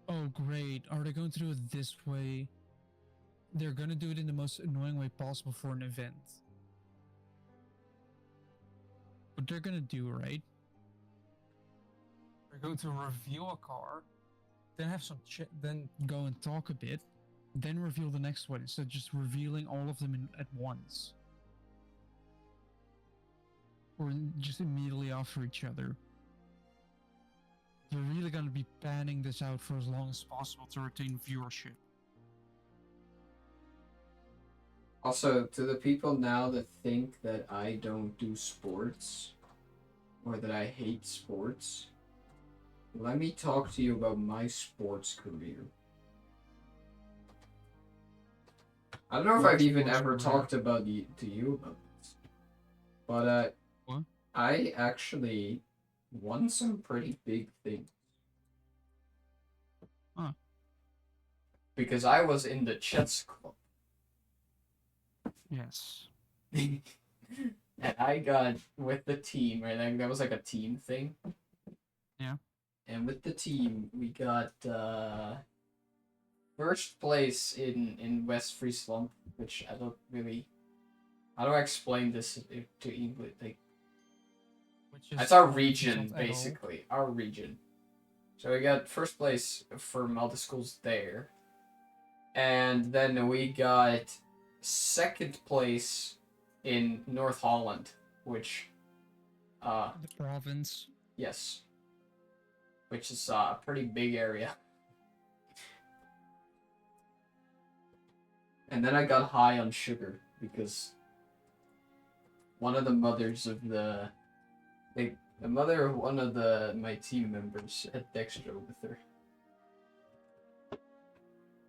Oh great, are they going to do it this way? They're going to do it in the most annoying way possible for an event. What they're going to do, right? They're going to reveal a car, then have some then go and talk a bit, then reveal the next one instead of just revealing all of them at once. Or just immediately after each other. They're really going to be panning this out for as long as possible to retain viewership. Also, to the people now that think that I don't do sports, or that I hate sports, let me talk to you about my sports career. I don't know if I've even ever talked about to you about this, but what? I actually won some pretty big things. Huh. Because I was in the chess club. Yes. And I got with the team, right? Like, that was like a team thing. Yeah. And with the team, we got first place in West Friesland, which I don't really. How do I explain this to English? Like, it's our region, basically. Our region. So we got first place from all the schools there. And then we got second place in North Holland, which... the province. Yes. Which is a pretty big area. And then I got high on sugar, because one of the mothers of the mother of one of my team members had Dextro with her.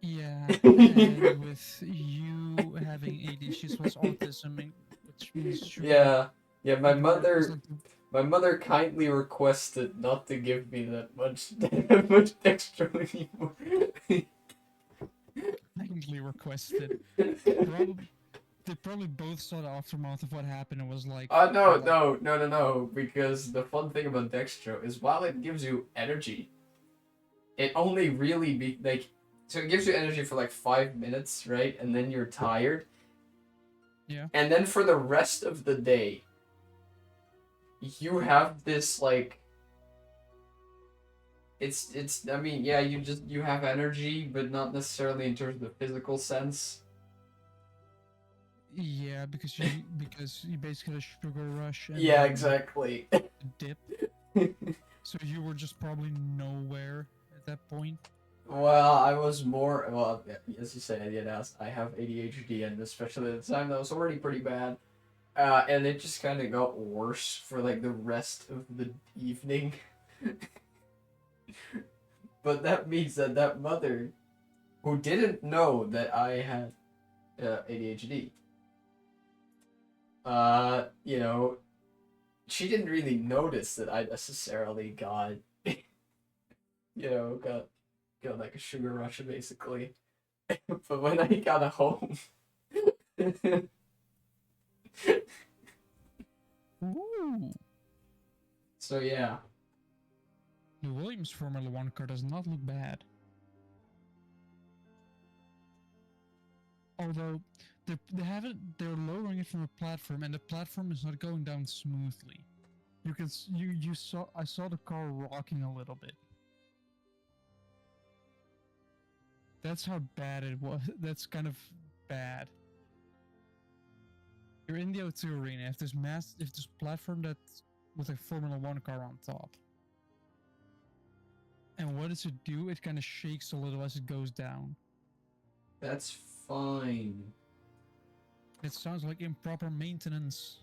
Yeah, and with you having ADHD plus autism, which means sugar. Yeah. My mother kindly requested not to give me that much Dextro anymore. Kindly requested. they probably both saw the aftermath of what happened and was like, No, because the fun thing about Dextro is while it gives you energy, it only really be like, so it gives you energy for like 5 minutes, right? And then you're tired. yeah, And then for the rest of the day, you have this like, it's I mean, yeah, you have energy, but not necessarily in terms of the physical sense. yeah, because you basically had a sugar rush and Yeah, then exactly. a dip, so you were just probably nowhere at that point. Well, I was more well, as you say, I have ADHD, and especially at the time that was already pretty bad. And it just kind of got worse for like the rest of the evening. But that means that that mother, who didn't know that I had ADHD, you know, she didn't really notice that I necessarily got, got like a sugar rush basically. But when I got home, Ooh, so yeah, the Williams Formula One car does not look bad. Although they're lowering it from a platform, and the platform is not going down smoothly. You saw I saw the car rocking a little bit. That's how bad it was. That's kind of bad. You're in the O2 arena. If this platform that's with a Formula One car on top. And what does it do? It kind of shakes a little as it goes down. that's fine. It sounds like improper maintenance.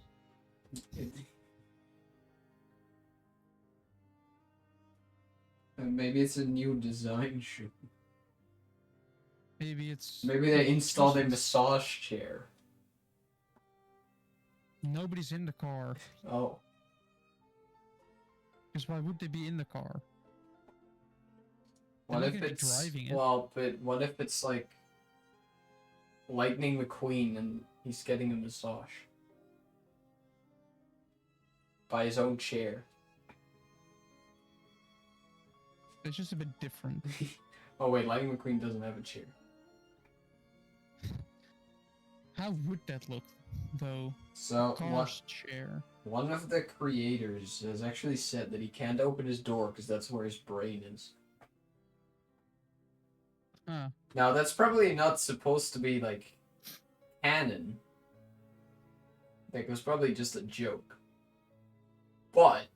Maybe it's a new design shoe. Maybe they maybe installed a it's- massage chair. Nobody's in the car. Oh. Because why would they be in the car? They're What not if gonna be it's driving it. well, but what if it's like Lightning McQueen and he's getting a massage by his own chair? It's just a bit different. Oh wait, Lightning McQueen doesn't have a chair. How would that look, though? So Car's chair. one of the creators has actually said that he can't open his door because that's where his brain is. Huh. Now that's probably not supposed to be like canon. Like it was probably just a joke. But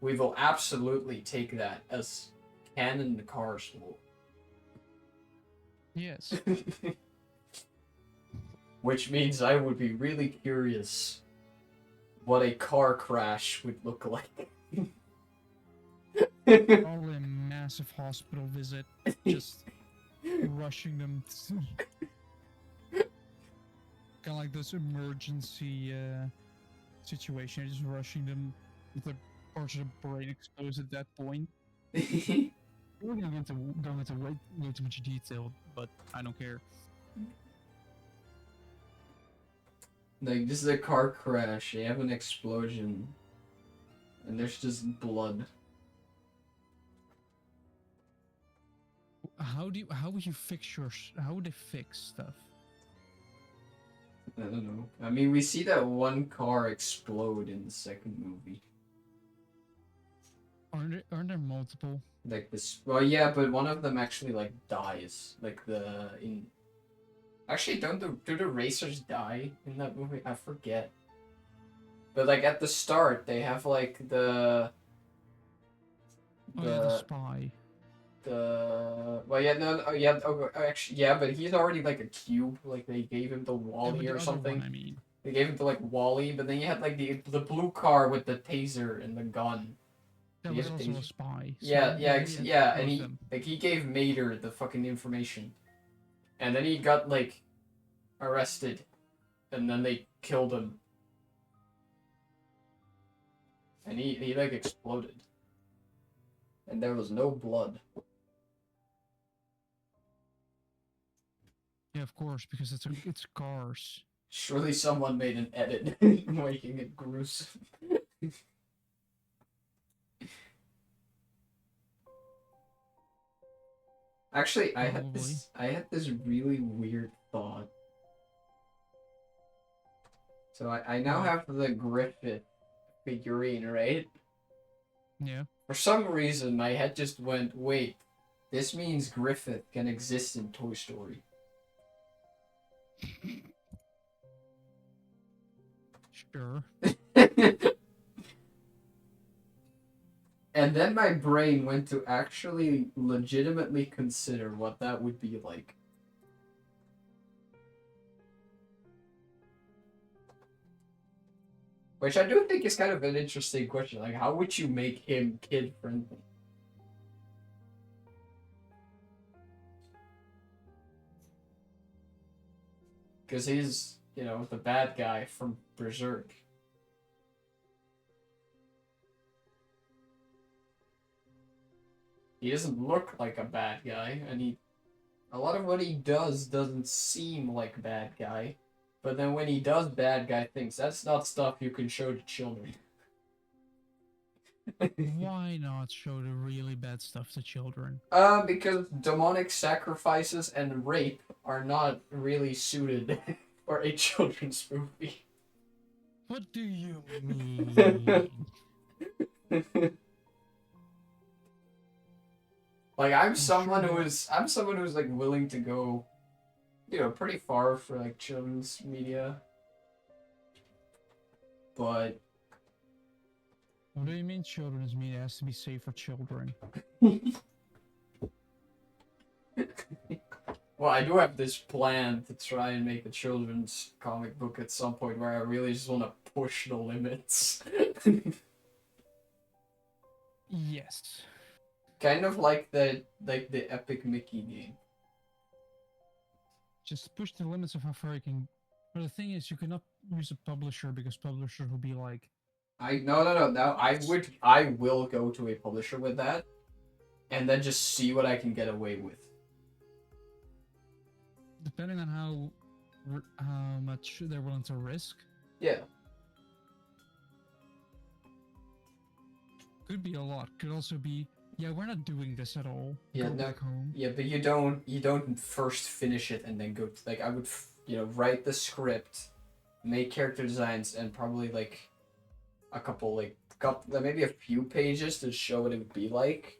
we will absolutely take that as canon the Cars lore. Yes. Which means I would be really curious what a car crash would look like. Probably a massive hospital visit. Just rushing them. Kind of like this emergency situation. Just rushing them with the parts of the brain exposed at that point. We're gonna go into way too much detail, but I don't care. Like, this is a car crash, they have an explosion, and there's just blood. How would you fix how would they fix stuff? I don't know. I mean, we see that one car explode in the second movie. Aren't there multiple? Like this, well, yeah, but one of them actually like dies. Like actually, do the racers die in that movie? I forget. But like at the start, they have like Oh yeah, the spy. well, yeah, no, yeah, actually, yeah, but he's already like a cube. Like they gave him the Yeah, but Wally the or other something. one, I mean. They gave him to like Wally, but then you had like the blue car with the taser and the gun. That He was had a also a taser. spy. So Yeah, and both he them. like he gave Mater the fucking information, and then he got like arrested, and then they killed him, and he like exploded, and there was no blood. Yeah, of course, because it's cars. Surely someone made an edit making it gruesome. Actually, Probably. I had this really weird thought. So I now What? have the Griffith figurine, right? Yeah. For some reason, my head just went, wait, this means Griffith can exist in Toy Story. Sure. And then my brain went to actually legitimately consider what that would be like. Which I do think is kind of an interesting question. Like, how would you make him kid friendly? Because he's, the bad guy from Berserk. He doesn't look like a bad guy, and a lot of what he does doesn't seem like bad guy. But then when he does bad guy things, that's not stuff you can show to children. Why not show the really bad stuff to children? Because demonic sacrifices and rape are not really suited for a children's movie. What do you mean? Like Sure. I'm someone who's like willing to go, pretty far for like children's media. But What do you mean children's media has to be safe for children? well, I do have this plan to try and make a children's comic book at some point where I really just want to push the limits. Yes. Kind of like the Epic Mickey game. Just push the limits of how far you can. But the thing is, you cannot use a publisher because publishers will be like, No. I will go to a publisher with that, and then just see what I can get away with. depending on how much they're willing to risk, Yeah. could be a lot. Could also be, yeah, we're not doing this at all. Yeah, Go no, back home. yeah, but you don't first finish it and then go to, like I would write the script, make character designs, and probably like a couple maybe a few pages to show what it would be like,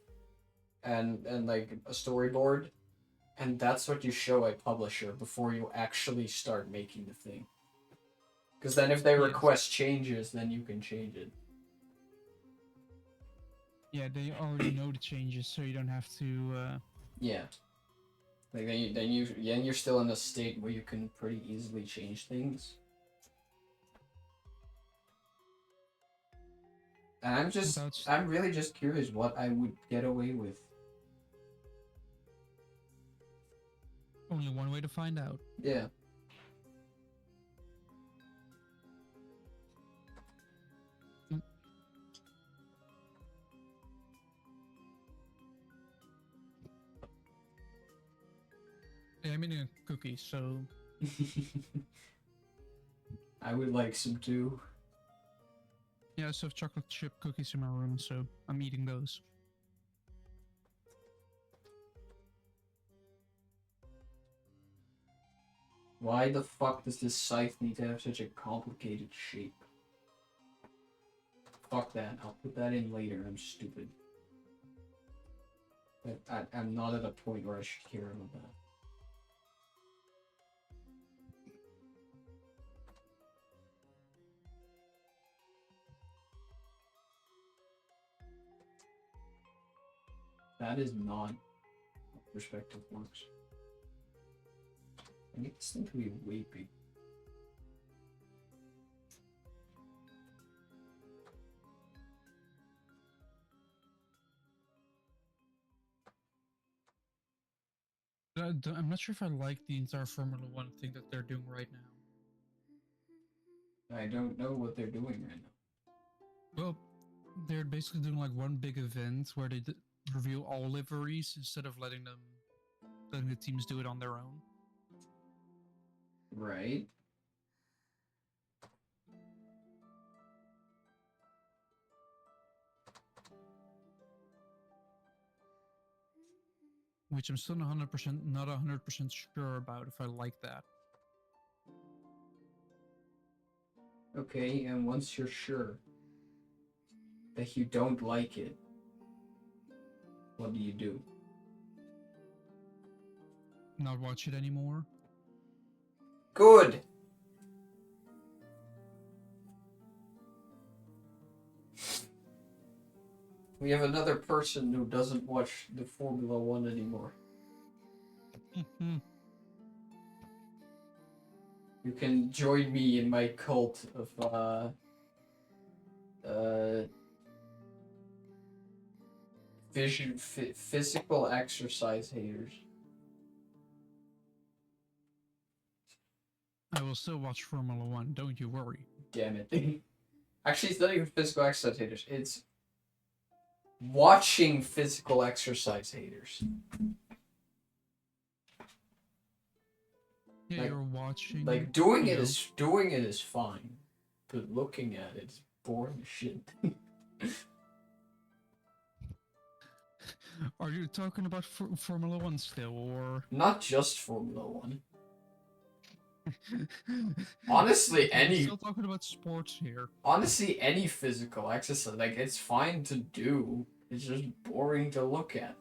and like a storyboard, and that's what you show a publisher before you actually start making the thing. Because then if they Yes. request changes, then you can change it. Yeah, they already know the changes, so you don't have to. Yeah. Like then you're still in a state where you can pretty easily change things. And Without I'm really just curious what I would get away with. only one way to find out. Yeah. Mm. Yeah, I'm eating a cookie, so I would like some too. yeah, I still have chocolate chip cookies in my room, so I'm eating those. Why the fuck does this scythe need to have such a complicated shape? Fuck that. I'll put that in later. I'm stupid. But I'm not at a point where I should care about that. That is not how perspective works. I need this thing to be way big. I'm not sure if I like the entire Formula One thing that they're doing right now. I don't know what they're doing right now. Well, they're basically doing like one big event where they reveal all liveries instead of letting the teams do it on their own. Right. Which I'm still not 100% sure about if I like that. Okay, and once you're sure that you don't like it, what do you do? Not watch it anymore. Good! We have another person who doesn't watch the Formula One anymore. You can join me in my cult of physical exercise haters. I will still watch Formula One, don't you worry. Damn it. Actually, it's not even physical exercise haters. It's watching physical exercise haters. Yeah, Like- you're watching. Like doing it is fine, but looking at it is boring as shit. Are you talking about Formula One still, or Not just Formula One. Honestly, We're any still talking about sports here. honestly any physical exercise, like it's fine to do. It's just boring to look at.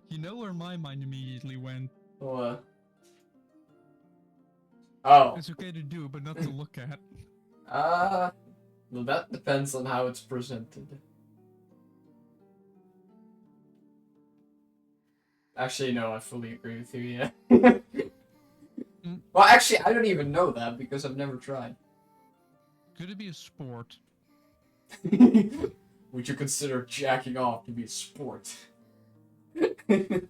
You know where my mind immediately went. What? Oh. It's okay to do, but not to look at. Well, that depends on how it's presented. Actually, no, I fully agree with you, yeah. Well, actually, I don't even know that because I've never tried. Could it be a sport? Would you consider jacking off to be a sport? It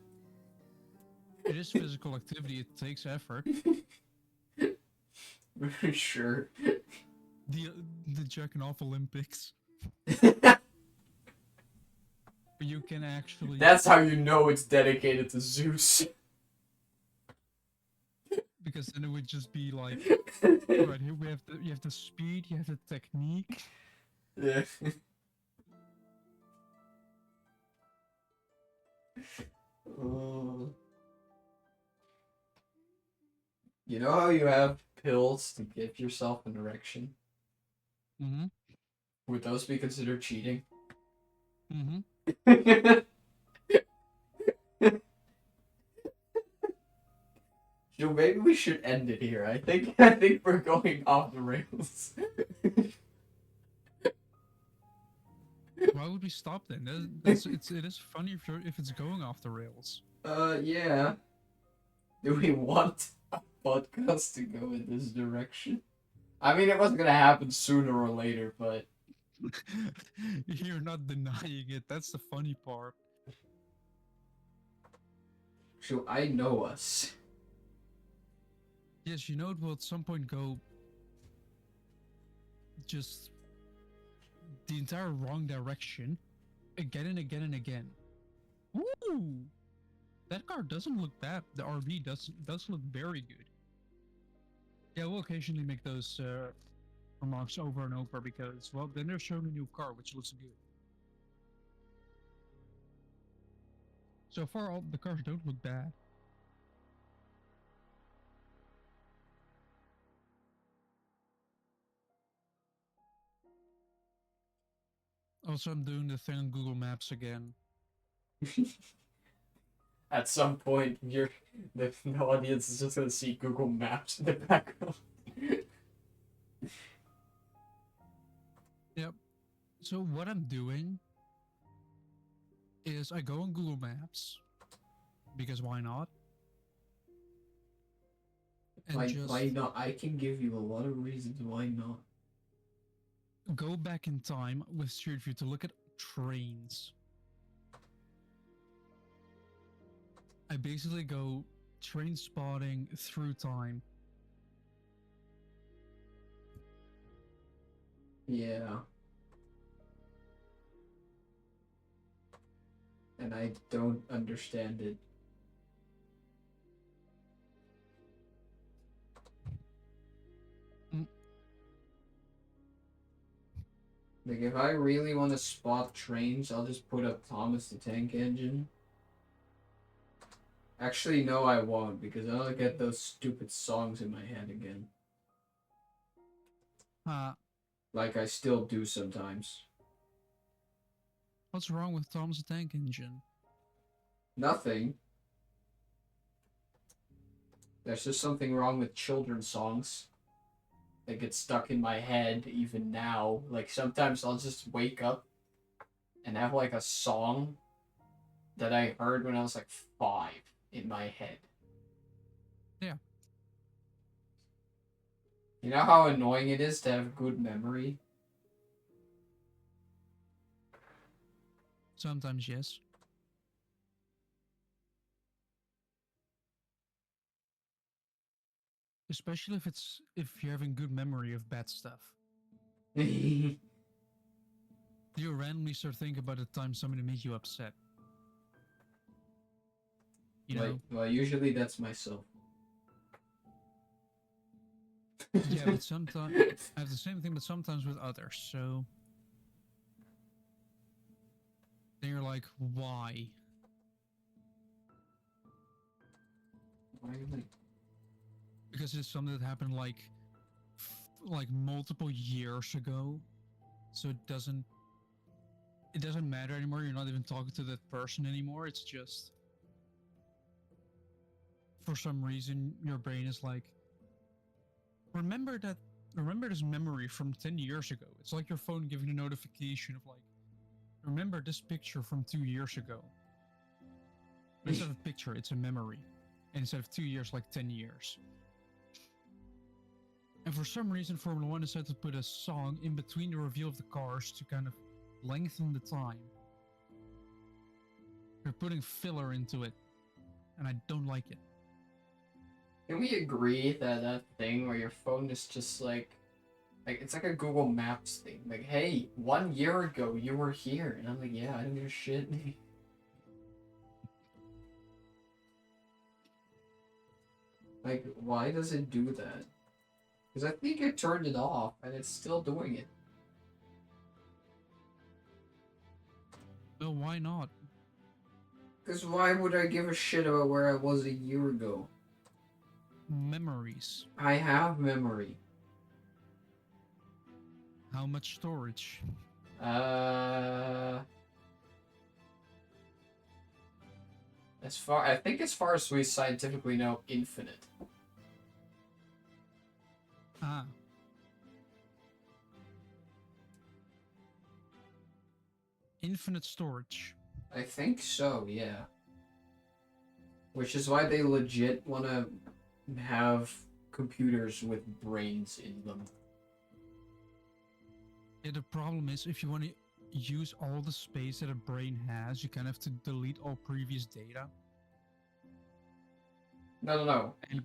is physical activity, it takes effort. Sure. The jacking off Olympics. You can actually. That's how you know it's dedicated to Zeus. Because then it would just be like, right here you have the speed, you have the technique. Yeah. You know how you have pills to give yourself an erection? Mm-hmm. Would those be considered cheating? Mm-hmm. So maybe we should end it here. I think we're going off the rails. Why would we stop then? It is funny if it's going off the rails. Yeah. Do we want a podcast to go in this direction? I mean, it wasn't gonna happen sooner or later, but You're not denying it. That's the funny part. so I know us. Yes, you know it will at some point go just the entire wrong direction again and again and again. Ooh, that car doesn't look bad. The RV does look very good. Yeah, we'll occasionally make those remarks over and over because, well, then they're showing a new car, which looks good. So far, all the cars don't look bad. Also, I'm doing the thing on Google Maps again. At some point, the audience is just gonna see Google Maps in the background. Yep. So what I'm doing is I go on Google Maps because why not? And just Why not? I can give you a lot of reasons why not. go back in time with Street View to look at trains. I basically go train spotting through time. Yeah. And I don't understand it. Like, if I really want to spot trains, I'll just put up Thomas the Tank Engine. Actually, no, I won't, because I'll get those stupid songs in my head again. Like I still do sometimes. What's wrong with Thomas the Tank Engine? Nothing. There's just something wrong with children's songs that get stuck in my head even now. Like sometimes I'll just wake up and have like a song that I heard when I was like 5 in my head. Yeah. You know how annoying it is to have good memory? Sometimes, yes. Especially if you're having good memory of bad stuff. You randomly start thinking about the time somebody made you upset. You know? Well, usually that's myself. Yeah, but sometimes I have the same thing, but sometimes with others. So then you're like, why? Why am I... Because it's something that happened like multiple years ago. So it doesn't matter anymore. You're not even talking to that person anymore. It's just for some reason your brain is like, remember this memory from 10 years ago. It's like your phone giving a notification of like, remember this picture from 2 years ago. But instead of a picture, it's a memory. And instead of 2 years, like 10 years. And for some reason, Formula One decided to put a song in between the reveal of the cars to kind of lengthen the time. They're putting filler into it, and I don't like it. Can we agree that that thing where your phone is just like it's like a Google Maps thing? Like, hey, 1 year ago you were here, and I'm like, yeah, I don't give a shit. Like, why does it do that? Because I think I turned it off, and it's still doing it. No, why not? Because why would I give a shit about where I was a year ago? Memories. I have memory. How much storage? I think as far as we scientifically know, infinite. Ah. Infinite storage. I think so, yeah. Which is why they legit want to have computers with brains in them. Yeah, the problem is if you want to use all the space that a brain has, you kind of have to delete all previous data. No. And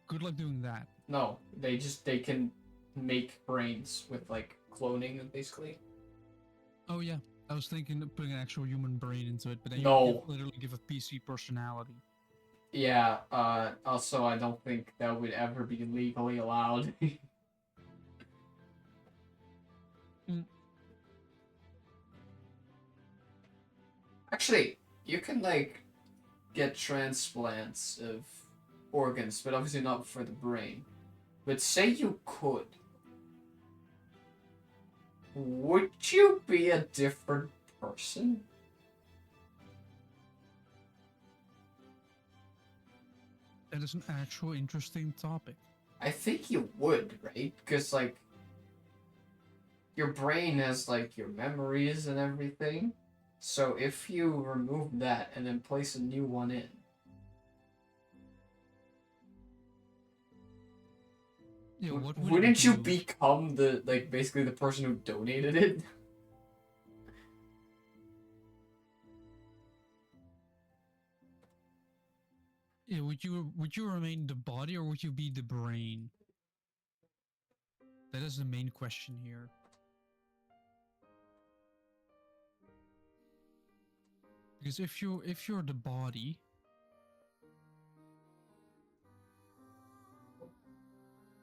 good luck doing that. No, they can make brains with like cloning, basically. Oh yeah, I was thinking of putting an actual human brain into it, but then No. you literally give a PC personality. Yeah, also I don't think that would ever be legally allowed. Actually, you can like get transplants of organs, but obviously not for the brain. But say you could. Would you be a different person? That is an actual interesting topic. I think you would, right? Because, like, your brain has, like, your memories and everything. So if you remove that and then place a new one in. Yeah, what would wouldn't you do? become the, like, basically the person who donated it? Yeah, would you remain the body or would you be the brain? That is the main question here. Because if you're the body,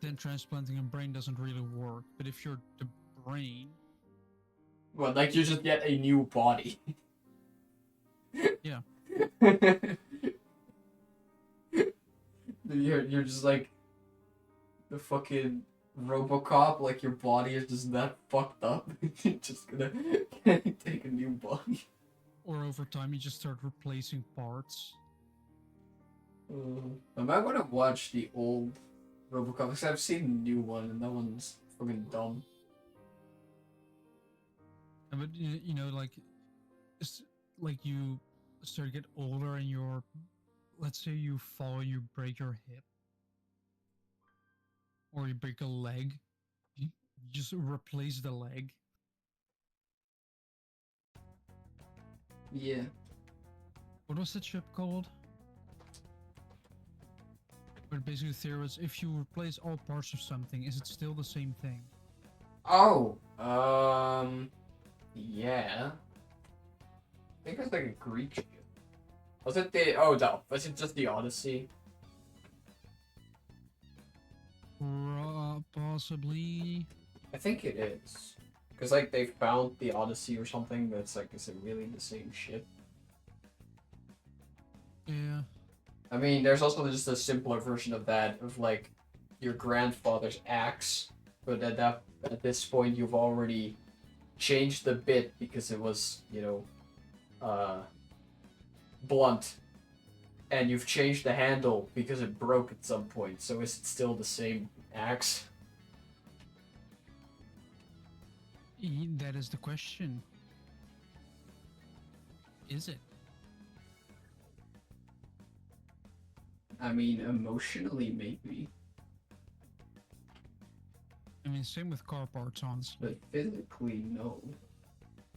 then transplanting a brain doesn't really work. But if you're the brain, Well, like you just get a new body. Yeah. You're just like the fucking RoboCop, like your body is just that fucked up. You're just gonna take a new body. Or over time, you just start replacing parts. Am I gonna watch the old RoboCop? Because I've seen the new one, and that one's fucking dumb. But you know, like, it's like you start to get older, and you're, let's say you fall and you break your hip, or you break a leg, you just replace the leg. Yeah. What was that ship called? But basically, the theory was if you replace all parts of something, is it still the same thing? Oh, yeah. I think it's like a Greek ship. Was it the? Oh no, was it just the Odyssey? Possibly. I think it is. Because like they found the Odyssey or something that's like, is it really the same ship? Yeah. I mean, there's also just a simpler version of that, of like your grandfather's axe, but at this point you've already changed the bit because it was, blunt, and you've changed the handle because it broke at some point. So is it still the same axe? That is the question. Is it? I mean, emotionally maybe, I mean, same with car parts, honestly. but physically no.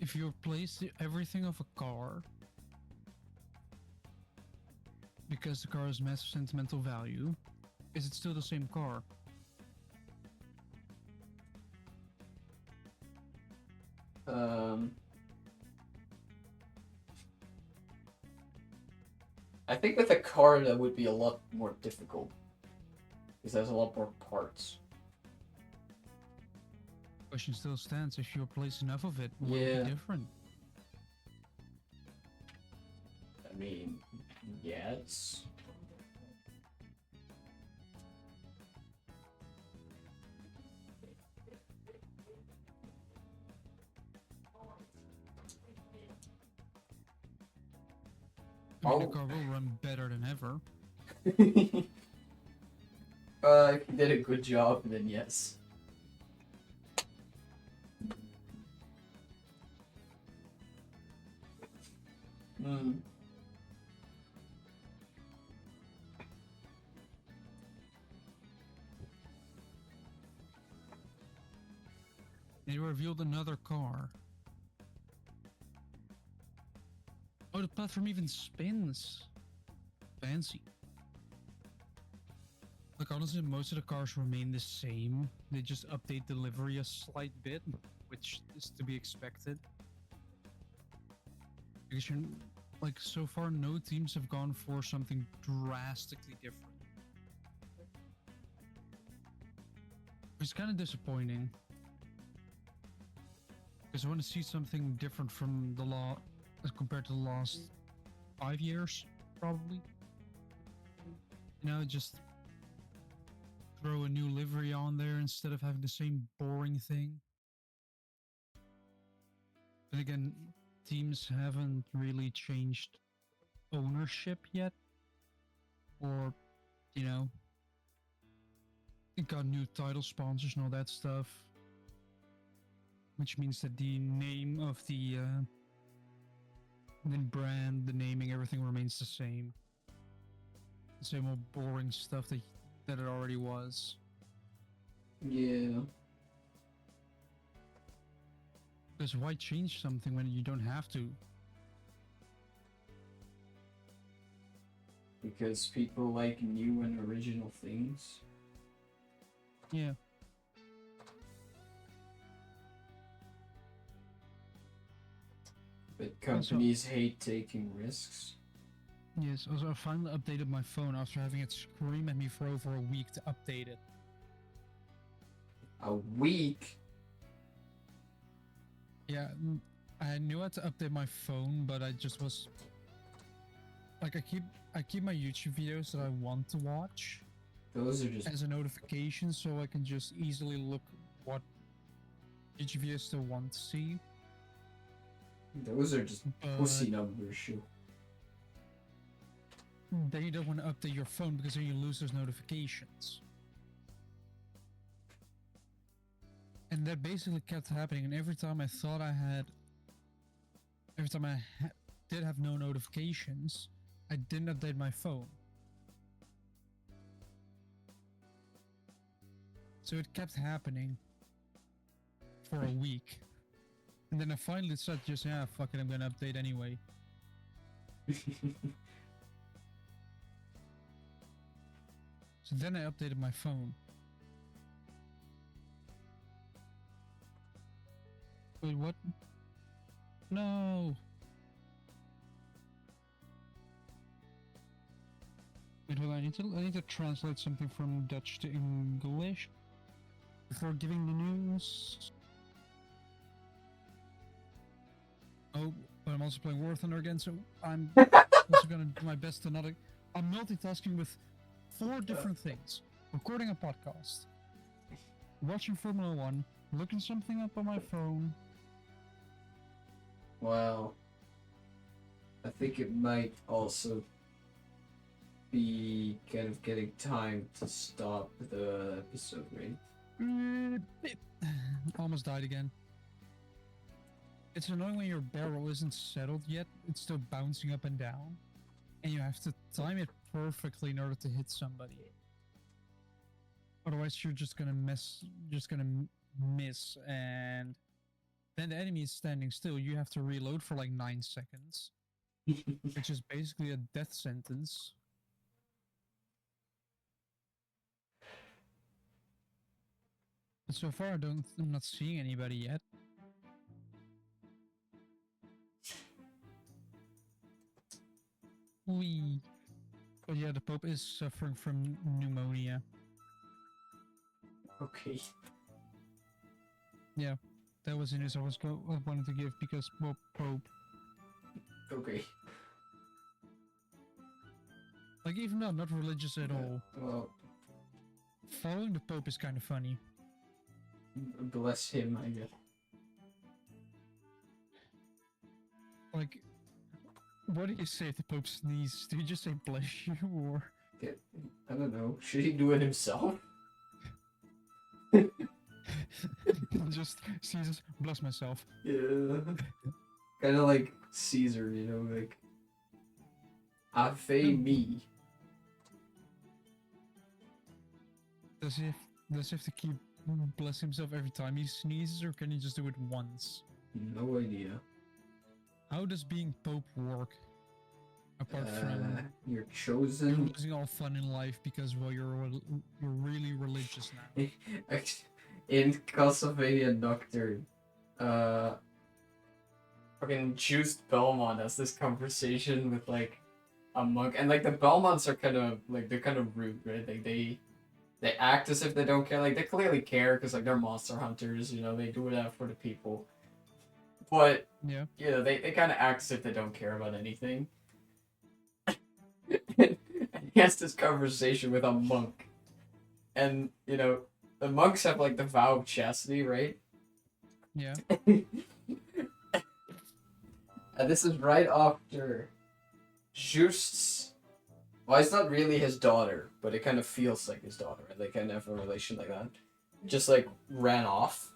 If you replace everything of a car, because the car has massive sentimental value, is it still the same car? I think with a car that would be a lot more difficult because there's a lot more parts. Question still stands. If you replace enough of it, will it Yeah. be different? I mean, yes. I mean, the car will run better than ever. If you did a good job, then yes. Hmm. They revealed another car. Oh, the platform even spins. Fancy. Like, honestly, most of the cars remain the same. They just update the livery a slight bit, which is to be expected. Because you're, like, so far, no teams have gone for something drastically different. It's kind of disappointing. Because I want to see something different from the law as compared to the last 5 years, probably. You know, just throw a new livery on there instead of having the same boring thing. But again, teams haven't really changed ownership yet. Or, you know, it got new title sponsors and all that stuff. Which means that the name of the brand, the naming, everything remains the same. The same old boring stuff that it already was. Yeah. Because why change something when you don't have to? Because people like new and original things. Yeah. But companies hate taking risks. Yes, also I finally updated my phone after having it scream at me for over a week to update it. A week? Yeah, I knew how to update my phone, but I just was like, I keep my YouTube videos that I want to watch Those are just as a notification, so I can just easily look what YouTube videos still want to see. pussy But numbers, shoot. then you don't want to update your phone because then you lose those notifications. And that basically kept happening. And every time I thought I had, every time I did have no notifications, I didn't update my phone. So it kept happening for a week. And then I finally said, just, yeah, fuck it, I'm gonna update anyway. So then I updated my phone. Wait, what? No! Wait, hold on, I need to translate something from Dutch to English before giving the news. Oh, but I'm also playing War Thunder again, so I'm also gonna do my best to not. I'm multitasking with 4 different things: recording a podcast, watching Formula One, looking something up on my phone. Well, I think it might also be kind of getting time to stop the episode, right? Almost died again. It's annoying when your barrel isn't settled yet, it's still bouncing up and down, and you have to time it perfectly in order to hit somebody. Otherwise, you're just gonna miss, and then the enemy is standing still. You have to reload for like 9 seconds, which is basically a death sentence. But so far, I'm not seeing anybody yet. Wee. But yeah, the Pope is suffering from pneumonia. Okay. Yeah, that was the news I wanted to give because, well, Pope. Okay. Like, even though I'm not religious at all, Well, following the Pope is kind of funny. bless him, I guess. Like, what do you say if the Pope sneezes? Do you just say bless you, or I don't know. Should he do it himself? just sneezes, bless myself? Yeah. Kind of like Caesar, you know, like Ave me. Does he have to keep bless himself every time he sneezes, or can he just do it once? No idea. How does being Pope work? Apart from you're chosen. losing all fun in life because, well, you're really religious now. In Castlevania Nocturne, fucking Juiced Belmont has this conversation with like a monk, and like the Belmonts are kind of like they're kind of rude, right? Like they act as if they don't care. Like they clearly care because like they're monster hunters, you know. They do it for the people, but Yeah. you know they kind of act as if they don't care about anything. And he has this conversation with a monk, and you know the monks have like the vow of chastity, right? Yeah. And this is right after Just's. Well, it's not really his daughter, but it kind of feels like his daughter. They kind of have a relation like that. Just like ran off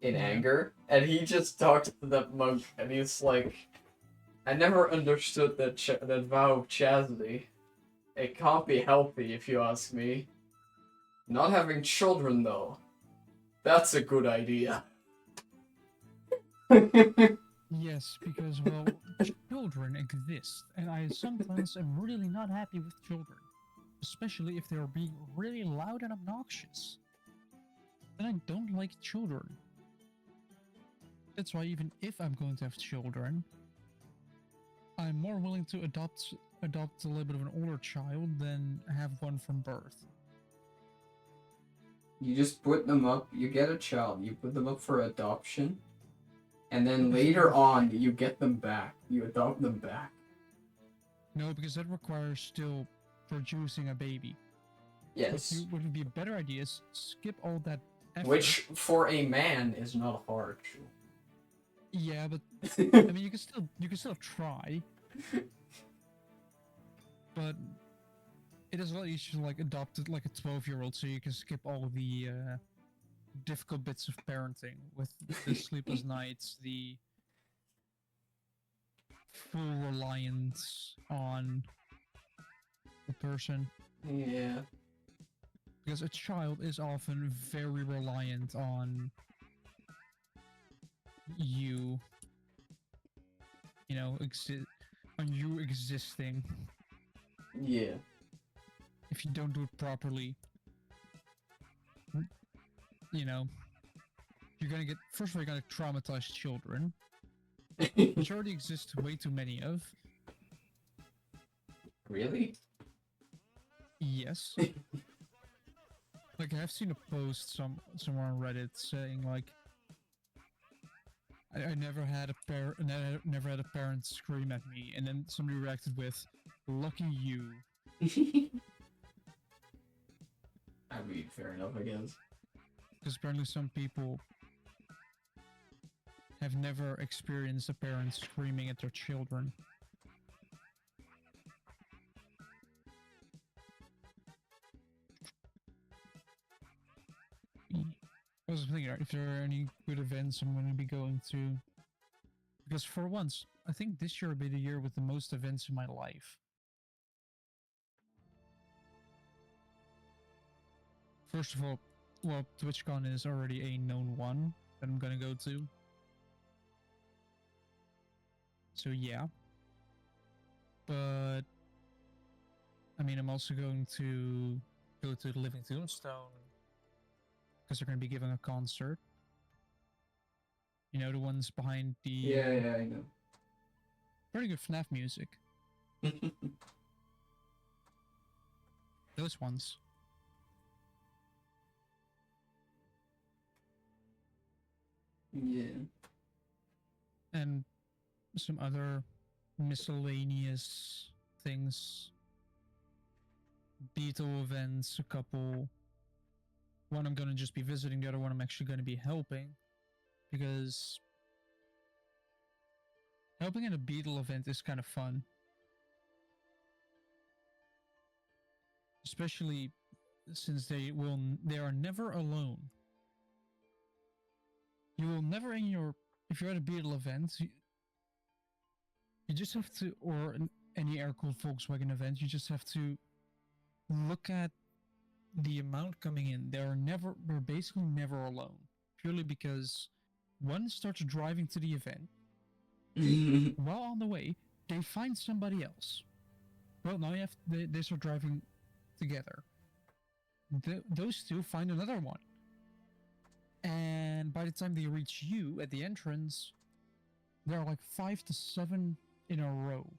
in anger, and he just talks to that monk, and he's like, "I never understood that vow of chastity. It can't be healthy, if you ask me. Not having children, though, that's a good idea." Yes, because, well, children exist, and I sometimes am really not happy with children, especially if they are being really loud and obnoxious. And I don't like children. That's why even if I'm going to have children, I'm more willing to adopt a little bit of an older child than have one from birth. You just put them up. You get a child. You put them up for adoption. and then later on you get them back. You adopt them back. No, because that requires still producing a baby. Yes. What would be a better idea is skip all that effort. Which, for a man, is not hard. Yeah, but I mean, you can still try. But it is a lot easier to like adopt it like a 12-year-old, so you can skip all the difficult bits of parenting with the sleepless nights, the full reliance on the person. Yeah. Because a child is often very reliant on you, on you existing. Yeah. If you don't do it properly, you're gonna get, first of all, you're gonna traumatize children, which already exists way too many of. Really? Yes. Like, I've seen a post somewhere on Reddit saying like, I never had never had a parent scream at me, and then somebody reacted with, "Lucky you." I mean, fair enough, I guess. Because apparently some people have never experienced a parent screaming at their children. I was thinking if there are any good events I'm going to be going to. Because for once, I think this year will be the year with the most events in my life. First of all, well, TwitchCon is already a known one that I'm going to go to. So yeah. But I mean, I'm also going to go to the Living Tombstone because they're going to be giving a concert. You know, the ones behind the... Yeah, I know. Pretty good FNAF music. Those ones. Yeah. And some other miscellaneous things. Beetle events, a couple. One I'm going to just be visiting, the other one I'm actually going to be helping. Because helping at a Beetle event is kind of fun. Especially since they are never alone. You will never if you're at a Beetle event, you just have to, or any air-cooled Volkswagen event, you just have to look at the amount coming in. They're basically never alone. Purely because one starts driving to the event. While on the way, they find somebody else. Well, now they start driving together. Those two find another one. And by the time they reach you at the entrance, there are like 5 to 7 in a row.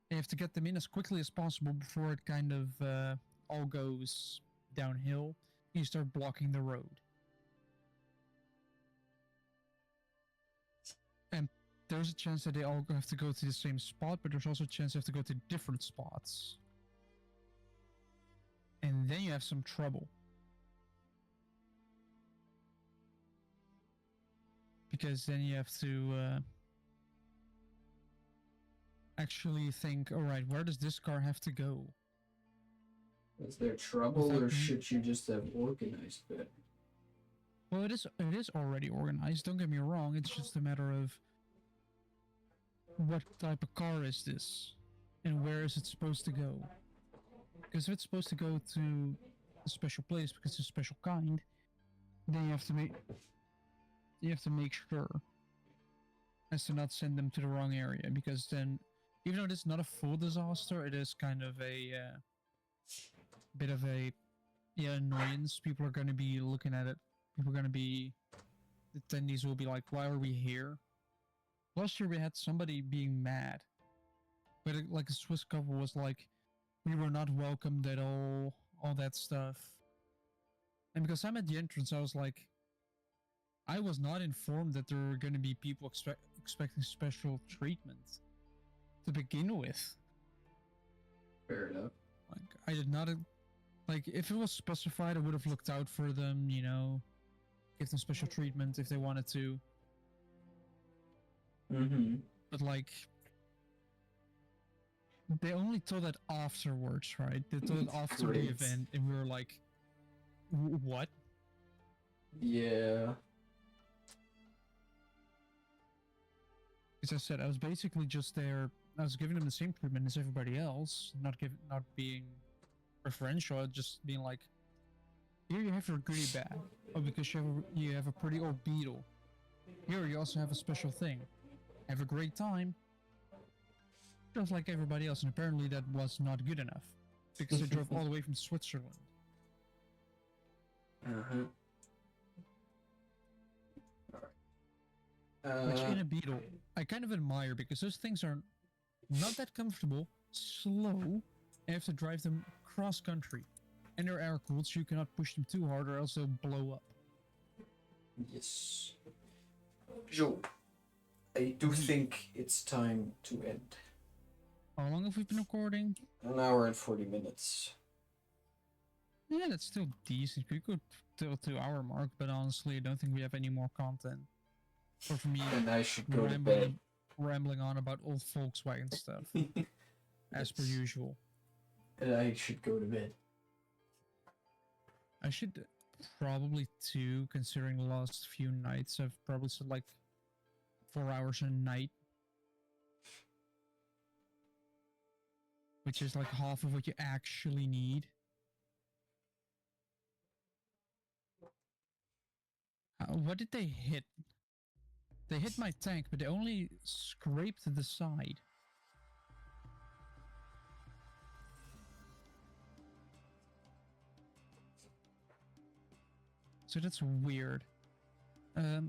You have to get them in as quickly as possible before it kind of all goes downhill. You start blocking the road. And there's a chance that they all have to go to the same spot, but there's also a chance they have to go to different spots. And then you have some trouble. Because then you have to actually think, alright, where does this car have to go? Is there trouble, or should you just have organized better? Well, it is already organized, don't get me wrong, it's just a matter of what type of car is this? And where is it supposed to go? Because if it's supposed to go to a special place because it's a special kind, then you have to make sure as to not send them to the wrong area, because then, even though it's not a full disaster, it is kind of a bit of a annoyance. People are going to be looking at it. The attendees will be like, why are we here? Last year we had somebody being mad, but like a Swiss couple was like, we were not welcomed at all that stuff. And because I'm at the entrance, I was like, I was not informed that there were going to be people expecting special treatment to begin with. Fair enough. Like, I did not like if it was specified, I would have looked out for them. You know, give them special treatment if they wanted to. Mm-hmm. But like, they only told that afterwards, right? They told it after the Great. event, and we were like, "What?" Yeah. As I said, I was basically just there. I was giving them the same treatment as everybody else, not being preferential, just being like, "Here you have your goodie bag. Oh, because you have a pretty old beetle. Here you also have a special thing. Have a great time." Just like everybody else, and apparently that was not good enough because they drove all the way from Switzerland. Uh-huh. Which in a beetle, I kind of admire because those things are not that comfortable, slow, and you have to drive them cross country. And they're air cooled, so you cannot push them too hard or else they'll blow up. Yes. Joe, I do think it's time to end. How long have we been recording? An hour and 40 minutes. Yeah, that's still decent. We could till 2 hour mark, but honestly, I don't think we have any more content. Or for me, And I should go to bed. rambling on about old Volkswagen stuff, as per usual. And I should go to bed. I should probably too, considering the last few nights I've probably said like 4 hours a night, which is like half of what you actually need. What did they hit? They hit my tank, but they only scraped the side. So that's weird. I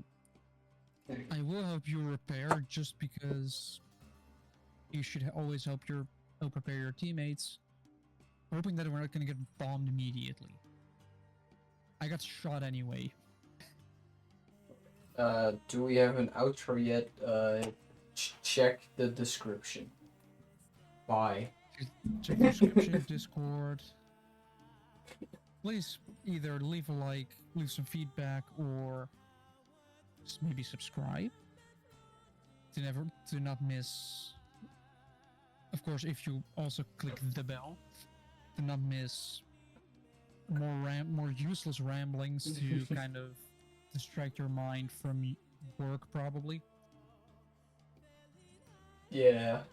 will help you repair just because you should always help prepare your teammates. Hoping that we're not going to get bombed immediately. I got shot anyway. Do we have an outro yet? Check the description. Bye. Check the description, Discord. Please either leave a like, leave some feedback, or just maybe subscribe to not miss. Of course, if you also click the bell, to not miss more useless ramblings to kind of distract your mind from work, probably. Yeah.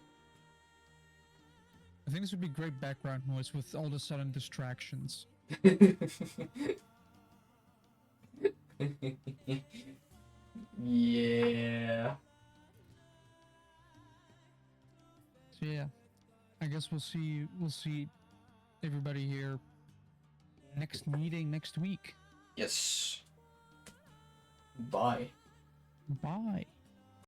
I think this would be great background noise with all the sudden distractions. Yeah. So yeah, I guess we'll see everybody here next meeting next week. Yes. Bye. Bye.